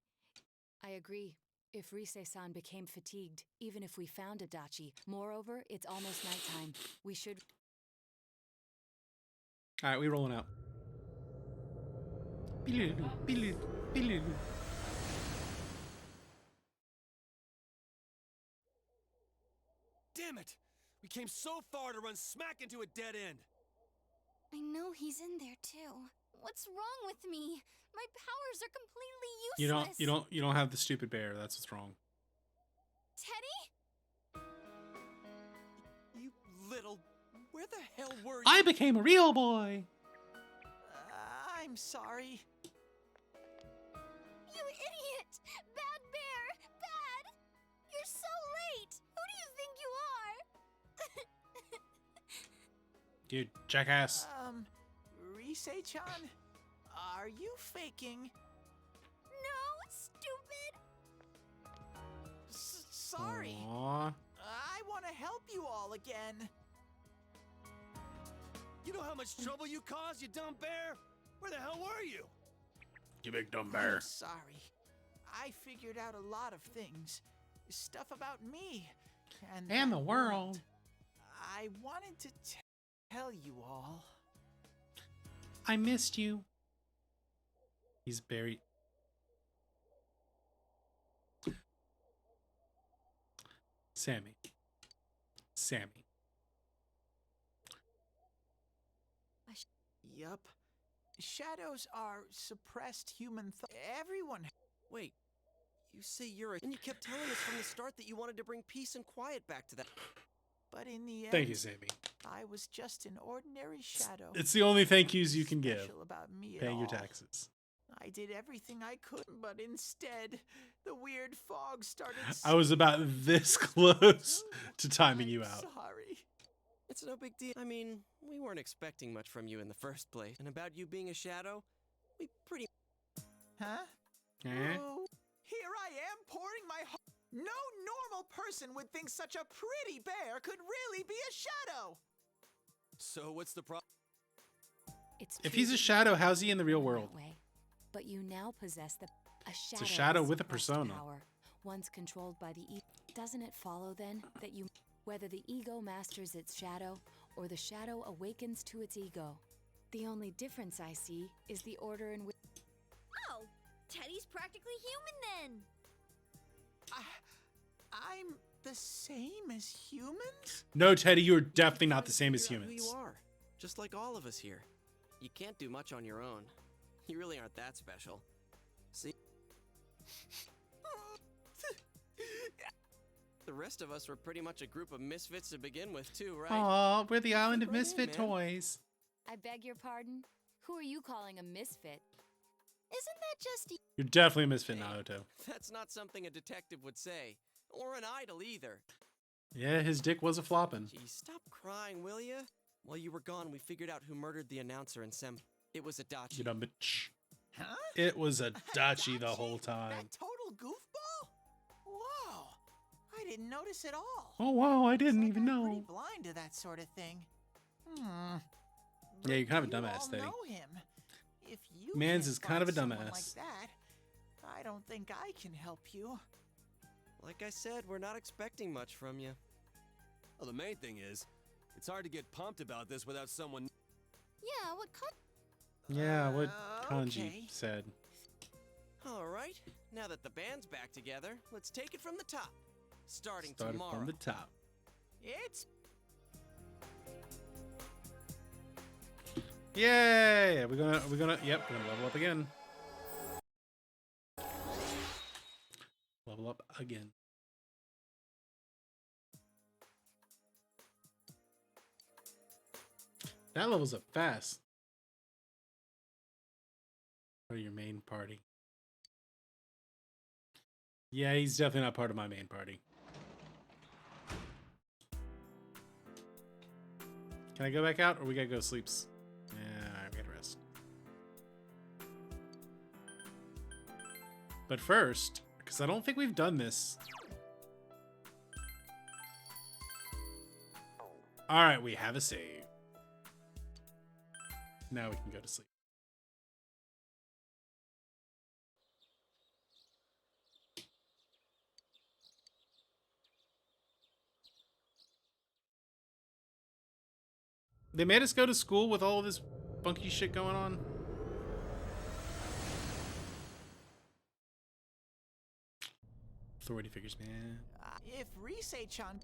I agree. If Rise-san became fatigued, even if we found Adachi. Moreover, it's almost nighttime. We should... Alright, we rolling out. Damn it! We came so far to run smack into a dead end. I know he's in there too. What's wrong with me? My powers are completely useless. You don't have the stupid bear. That's what's wrong. Teddy? You little... Where the hell were you? I became a real boy. I'm sorry. You idiot! Bad bear! Bad! You're so late! Who do you think you are? Dude, jackass. Rise-chan, are you faking? No, stupid! Sorry. Aww. I want to help you all again. You know how much trouble you caused, you dumb bear? Where the hell were you? You big dumb bear. I'm sorry. I figured out a lot of things. Stuff about me. And the world. I wanted to tell you all. I missed you. He's buried. Sammy. Yup. Shadows are suppressed human everyone. Wait, you say you're a... And you kept telling us from the start that you wanted to bring peace and quiet back to that. But in the end, Thank you, Sammy. I was just an ordinary shadow. It's the only thank yous you can give. Special about me at Paying your all. taxes. I did everything I could, but instead, the weird fog started. I was about this close to timing you out. Sorry. It's no big deal. I mean, we weren't expecting much from you in the first place. And about you being a shadow, we pretty... Huh? Eh? Oh, here I am pouring my heart. No normal person would think such a pretty bear could really be a shadow. So what's the problem? If he's a shadow, how's he in the real world? Way. But you now possess a shadow. It's a shadow with a suppressed persona. Power, once controlled by the Doesn't it follow then that you, whether the ego masters its shadow or the shadow awakens to its ego? The only difference I see is the order in which. Oh, Teddy's practically human then. I'm the same as humans? No, Teddy, you're definitely not the same as Figure out humans. Who you are, just like all of us here. You can't do much on your own. You really aren't that special. See? The rest of us were pretty much a group of misfits to begin with, too, right? Aw, we're the island of Right in, misfit man. toys. I beg your pardon? Who are you calling a misfit? Isn't that just... You're definitely a misfit, Naruto. That's not something a detective would say. Or an idol, either. Yeah, his dick was a flopping. Geez, stop crying, will ya? While you were gone, we figured out who murdered the announcer and It was Adachi. You dumb bitch. Huh? It was Adachi the whole time. That total goofball? Whoa. I didn't notice at all. Oh, wow, I didn't even Pretty know. blind to that sort of thing. Yeah, you're kind of a You dumbass, all Teddy. know him. If you Mans can't is kind of a find someone dumbass. like that, I don't think I can help you. Like I said, we're not expecting much from you. Well, the main thing is, it's hard to get pumped about this without someone... Yeah, what Yeah, what Kanji okay. said. All right, now that the band's back together, let's take it from the top. Starting Started tomorrow. from the top. It's... Yay! We're gonna, yep, we're gonna level up again. Level up again. That levels up fast. Part of your main party. Yeah, he's definitely not part of my main party. Can I go back out, or we gotta go sleeps? Yeah, alright, we gotta rest. But first, because I don't think we've done this. All right, we have a save. Now we can go to sleep. They made us go to school with all this funky shit going on. Authority figures, man. If Rise-chan...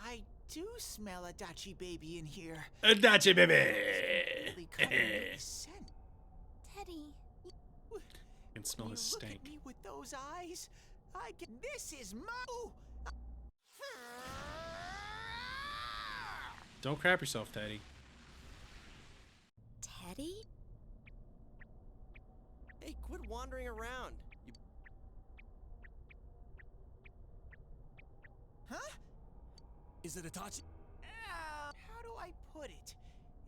I do smell a Dachi baby in here. A Dachi baby! Really coming with the scent. Teddy. I can smell his Look stank. at me with those eyes. I get... This is my... Don't crap yourself, Teddy. Teddy? Hey, quit wandering around. You... Huh? Is it Itachi? How do I put it?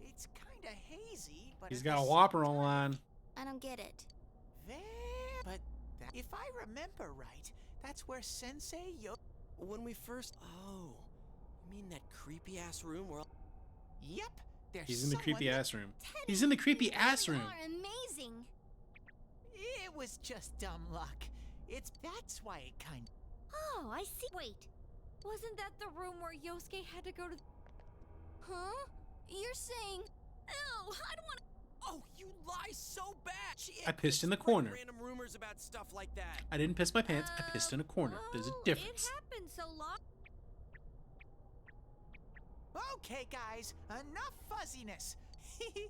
It's kind of hazy, but... He's at got a the Whopper online. I don't get it. But if I remember right, that's where Sensei Yo... When we first... Oh, you mean that creepy-ass room where... Yep, there's He's in the someone creepy that- ass room. He's in the creepy ass room. You are amazing. It was just dumb luck. That's why it kind of... Oh, I see. Wait, wasn't that the room where Yosuke had to go to? Huh? You're saying... Ew, I don't want to... Oh, you lie so bad! I pissed in the corner. Random rumors about stuff like that. I didn't piss my pants. I pissed in a corner. There's a difference. It happened so long. Okay, guys, enough fuzziness. Hee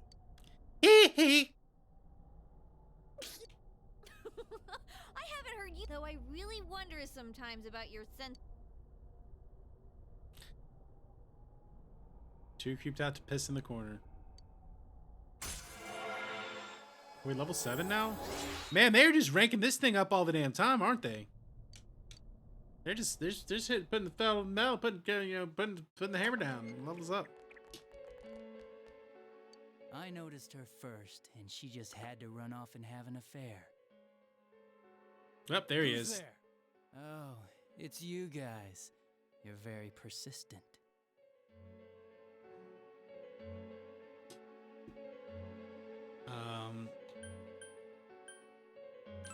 hee. I haven't heard you. Though I really wonder sometimes about your sense. Too creeped out to piss in the corner. We're level 7 now? Man, they're just ranking this thing up all the damn time, aren't they? They're just putting the pedal metal, putting the hammer down. Levels up. I noticed her first, and she just had to run off and have an affair. Yep, there he Who's is. there? Oh, it's you guys. You're very persistent.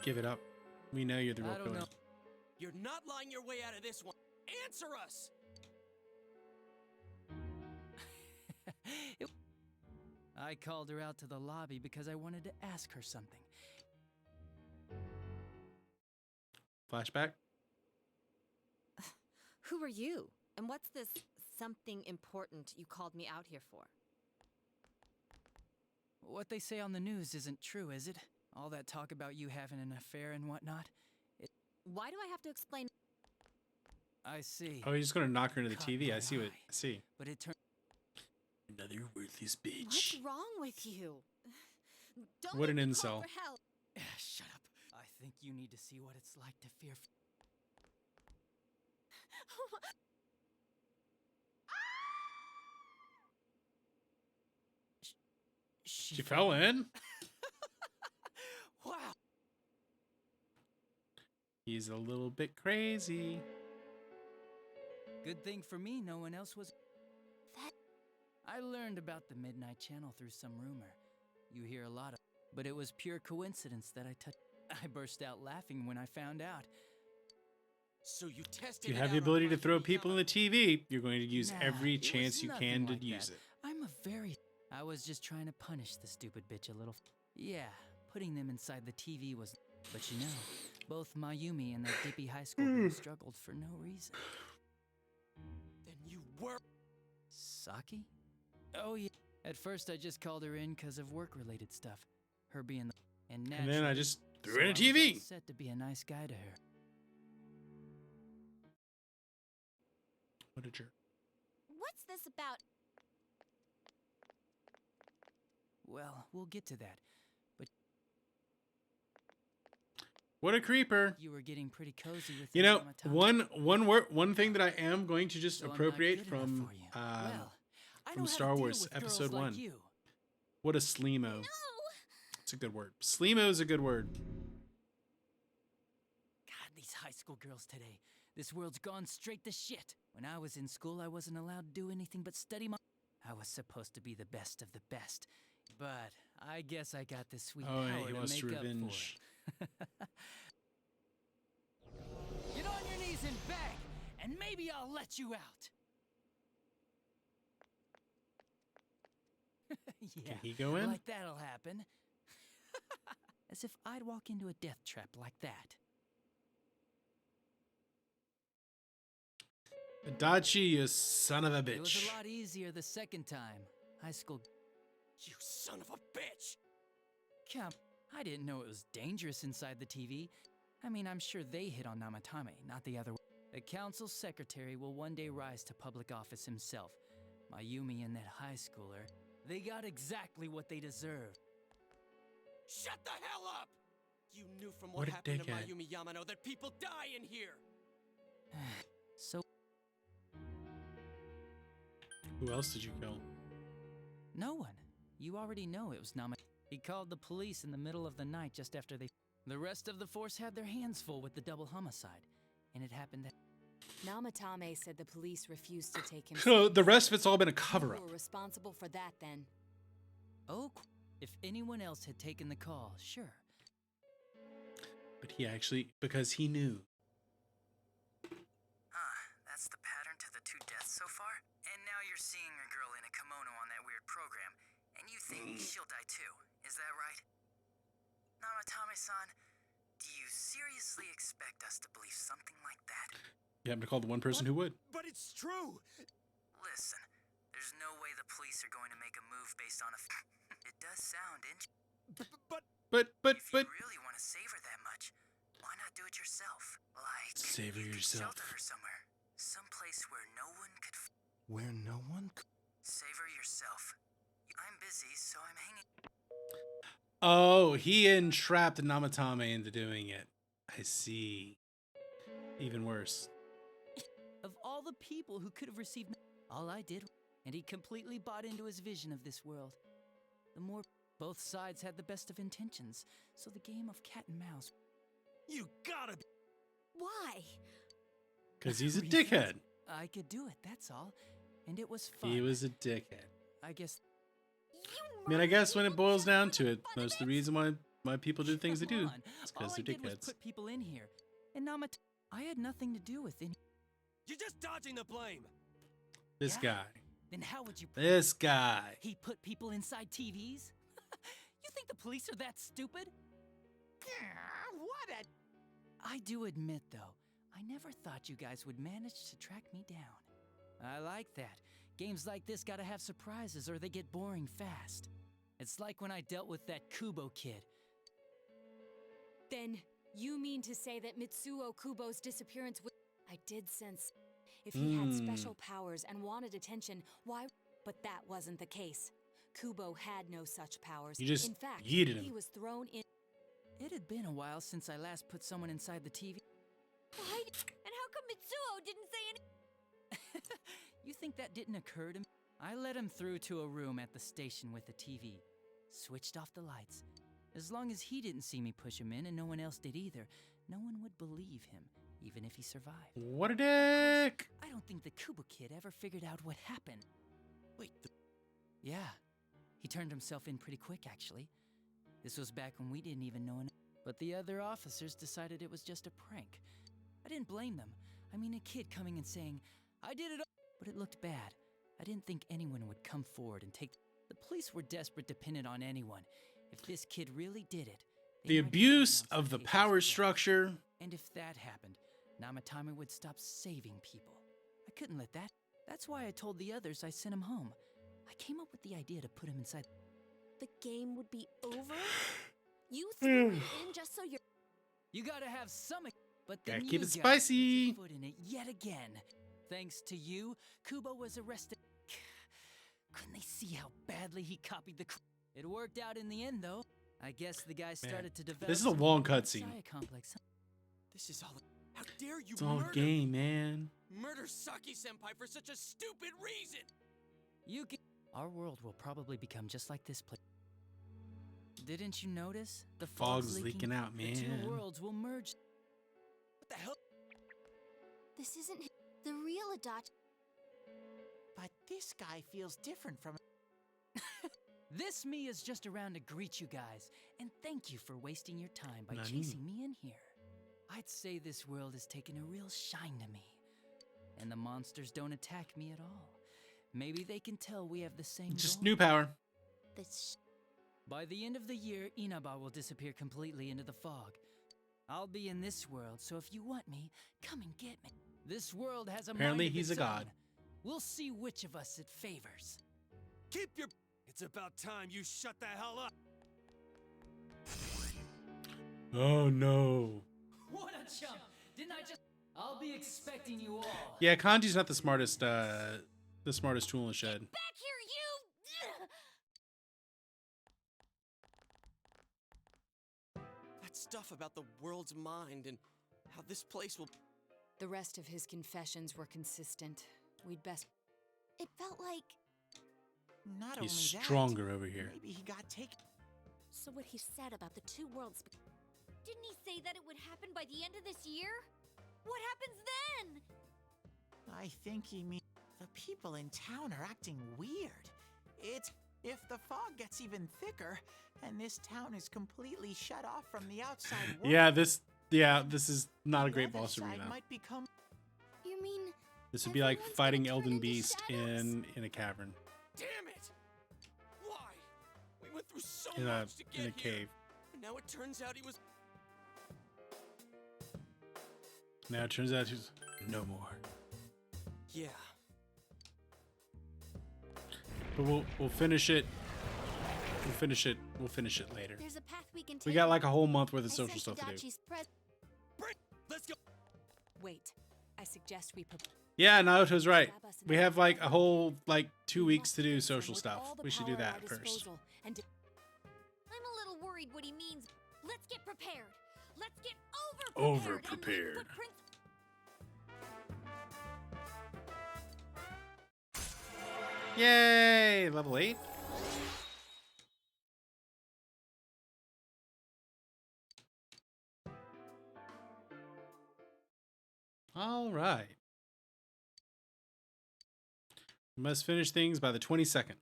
Give it up. We know you're the real I don't killer. know. You're not lying your way out of this one. Answer us! I called her out to the lobby because I wanted to ask her something. Flashback. Who are you? And what's this something important you called me out here for? What they say on the news isn't true, is it? All that talk about you having an affair and whatnot? Why do I have to explain? I see. Oh, you're just gonna knock her into the Caught TV. my I see what eye. I see. But it turned... Another worthless bitch. What's wrong with you? Don't What an even call incel. for help. Shut up. I think you need to see what it's like to fear... She fell in? Wow. He's a little bit crazy. Good thing for me, no one else was... I learned about the Midnight Channel through some rumor. You hear a lot of... But it was pure coincidence that I touched... I burst out laughing when I found out. So you tested If you it have the out on ability to my throw people in the TV, you're going to use Nah, every it was chance you nothing can to like use that. it. I'm a very... I was just trying to punish the stupid bitch a little. Yeah, putting them inside the TV was... But you know, both Mayumi and that dippy high school girl struggled for no reason. Then you were... Saki? Oh yeah. At first I just called her in because of work-related stuff. Her being the... And then I naturally, just threw so in a I was TV. all set to be a nice guy to her. What a jerk. What's this about? Well, we'll get to that. But What a creeper. you were getting pretty cozy with You the know, Yamatama. one thing that I am going to just So I'm not appropriate good enough from for you. Well, I know from how to Star deal Wars with girls Episode like 1. you. What a sleemo. It's a good word. Sleemo is a good word. God, these high school girls today, This world's gone straight to shit. When I was in school, I wasn't allowed to do anything but study my... I was supposed to be the best of the best. But I guess I got this sweet power he to wants make up revenge. for it. Get on your knees and beg, and maybe I'll let you out. Yeah, Can he go in? like that'll happen. As if I'd walk into a death trap like that. Adachi, you son of a It was bitch. a lot easier the second time. High school... You son of a bitch! Come, I didn't know it was dangerous inside the TV. I mean, I'm sure they hit on Namatame, not the other way. The council secretary will one day rise to public office himself. Mayumi and that high schooler, they got exactly what they deserved. Shut the hell up! You knew from What what a happened to dickhead. Mayumi Yamano that people die in here! So... Who else did you kill? No one. You already know it was Namatame. He called the police in the middle of the night just after they... The rest of the force had their hands full with the double homicide. And it happened that... Namatame said the police refused to take him. So the rest of it's all been a cover-up. You were responsible for that then. Oh, if anyone else had taken the call, sure. But he actually, because he knew. That's the pattern to the 2 deaths so far? And now you're seeing a girl in a kimono on that weird program, and you think she'll die too, is that right? Namatame-san, do you seriously expect us to believe something like that? You happen to call the one person who would. But it's true! Listen, there's no way the police are going to make a move based on a... It does sound interesting. But If you really want to save her that much, why not do it yourself? Like, Save her you could yourself. shelter her somewhere. Someplace where no one could... Where no one could... Save her yourself. I'm busy, so I'm hanging... Oh, he entrapped Namatame into doing it. I see. Even worse. Of all the people who could have received... All I did... And he completely bought into his vision of this world. The more... Both sides had the best of intentions, so the game of cat and mouse... You gotta be... Why? Because he's a Reasons. dickhead. I could do it, that's all. And it was fun. He was a dickhead. I guess... I mean, I guess when it boils down to it, most of the reason why people do things they do Come on. is All because I they're did was dickheads. put people in here. And I had nothing to do with any... You're just dodging the blame! This Yeah? guy. Then how would you... This guy. He put people inside TVs? You think the police are that stupid? What a... I do admit, though, I never thought you guys would manage to track me down. I like that. Games like this gotta have surprises or they get boring fast. It's like when I dealt with that Kubo kid. Then you mean to say that Mitsuo Kubo's disappearance was... I did sense... If he had special powers and wanted attention, why... But that wasn't the case. Kubo had no such powers. You just in fact, yeeted him. he was thrown in... It had been a while since I last put someone inside the TV. Why? And how come Mitsuo didn't say anything? You think that didn't occur to me? I led him through to a room at the station with the TV. Switched off the lights. As long as he didn't see me push him in and no one else did either, no one would believe him, even if he survived. What a dick! I don't think the Kubo kid ever figured out what happened. Wait, yeah. He turned himself in pretty quick, actually. This was back when we didn't even know but the other officers decided it was just a prank. I didn't blame them. I mean, a kid coming and saying, I did it all, but it looked bad. I didn't think anyone would come forward and take... The police were desperate to pin it on anyone. If this kid really did it... The abuse of the power structure. And if that happened, Namatame would stop saving people. I couldn't let that. That's why I told the others I sent him home. I came up with the idea to put him inside... The game would be over? You threw it in just so you're... You gotta have some... But then Gotta keep you it guys spicy. put your foot in it yet again. Thanks to you, Kubo was arrested. Couldn't they see how badly he copied the... It worked out in the end, though. I guess the guy started to develop... This is a some long weird cutscene. Messiah complex. This is all... How dare you It's all murder... game, man. Murder Saki-senpai for such a stupid reason! You can... Our world will probably become just like this place. Didn't you notice? The Fog's leaking out, The man. two worlds will merge. What the hell? This isn't the real Adachi. But this guy feels different from. This me is just around to greet you guys, and thank you for wasting your time by Nani? chasing me in here. I'd say this world has taken a real shine to me, and the monsters don't attack me at all. Maybe they can tell we have the same Just goal. new power. By the end of the year, Inaba will disappear completely into the fog. I'll be in this world, so if you want me, come and get me. This world has a Apparently mind of he's its a god. own. We'll see which of us it favors. Keep your... It's about time you shut the hell up. Oh no. What a chump! Didn't I just... I'll be expecting you all. Yeah, Kanji's not the smartest tool in the shed. Back here, you! That stuff about the world's mind and how this place will... The rest of his confessions were consistent. We'd best... It felt like... Not He's only that, stronger over here. maybe he got taken. So what he said about the two worlds... Didn't he say that it would happen by the end of this year? What happens then? I think he means the people in town are acting weird. It's if the fog gets even thicker and this town is completely shut off from the outside world. This is not a great the other boss side arena. might become. You mean This would be like fighting Elden Beast in a cavern. Damn it! Why? We went through so In a much to get in a here. cave. And now it turns out he was... Now it turns out he's no more. Yeah. But we'll finish it. We'll finish it later. there's a path we can take? We got like a whole month worth of I social sensed stuff to do. Adachi's pres- Let's go. Wait, I suggest we prepare. Yeah, Naoto's right. We have like a whole 2 weeks to do social stuff. We should do that first. I'm a little worried what he means. Let's get prepared. Let's get over Over-prepared. Yay! Level 8. All right. We must finish things by the 22nd.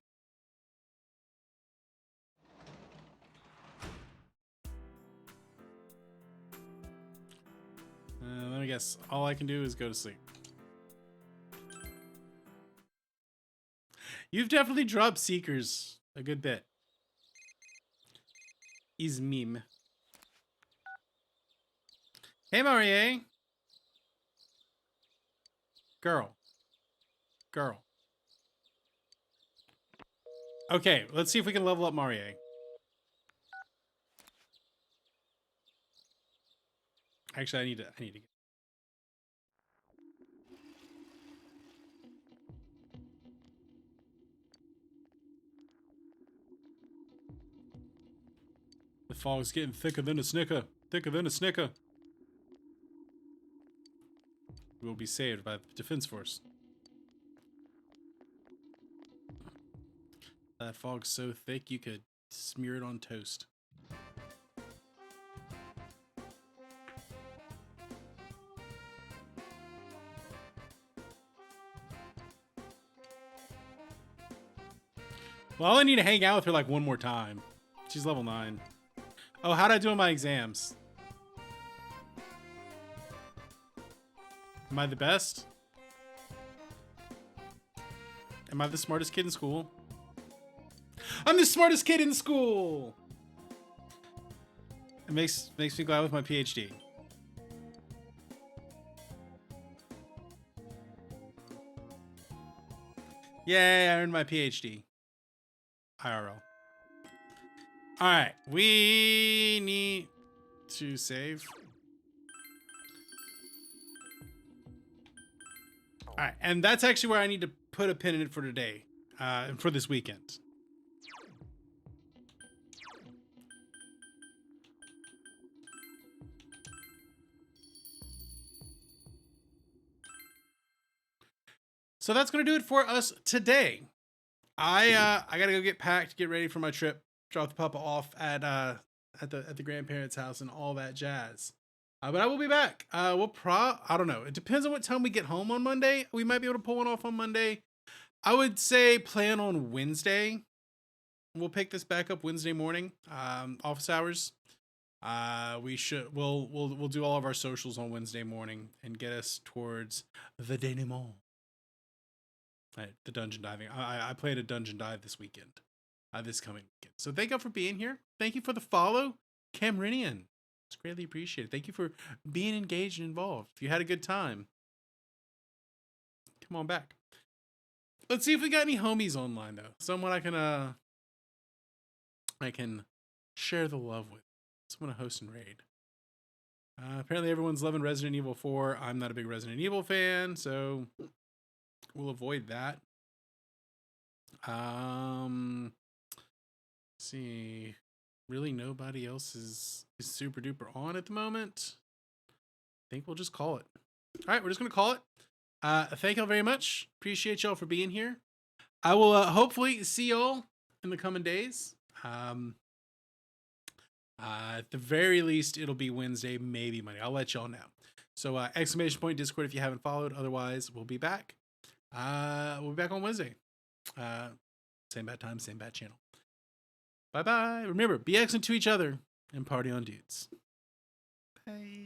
Let me guess. All I can do is go to sleep. You've definitely dropped Seekers a good bit. Is meme. Hey, Marie. Girl. Okay, let's see if we can level up Marie. Actually, I need to get. The fog's getting thicker than a snicker. Thicker than a snicker. We will be saved by the Defense Force. That fog's so thick you could smear it on toast. Well, I need to hang out with her like one more time. She's level 9. Oh, how'd I do on my exams? Am I the best? Am I the smartest kid in school? I'm the smartest kid in school! It makes me glad with my PhD. Yay, I earned my PhD. IRL. Alright, we need to save. Alright, and that's actually where I need to put a pin in it for today. And for this weekend. So that's gonna do it for us today. I gotta go get packed, get ready for my trip, drop the puppa off at the grandparents' house and all that jazz. But I will be back. I don't know. It depends on what time we get home on Monday. We might be able to pull one off on Monday. I would say plan on Wednesday. We'll pick this back up Wednesday morning. Office hours. We'll do all of our socials on Wednesday morning and get us towards the denouement. Right, the dungeon diving. I played a dungeon dive this weekend. This coming weekend. So thank you for being here. Thank you for the follow, Camrinian. It's greatly appreciated. Thank you for being engaged and involved. If you had a good time, come on back. Let's see if we got any homies online though. Someone I can share the love with. Someone to host and raid. Apparently everyone's loving Resident Evil 4. I'm not a big Resident Evil fan, so we'll avoid that. Let's see. Really nobody else is super duper on at the moment. I think we'll just call it. All right, we're just going to call it. Thank y'all very much. Appreciate y'all for being here. I will hopefully see y'all in the coming days. At the very least, it'll be Wednesday, maybe Monday. I'll let y'all know. So exclamation point Discord if you haven't followed. Otherwise, we'll be back. We'll be back on Wednesday. Same bad time, same bad channel. Bye-bye. Remember, be excellent to each other and party on dudes. Bye.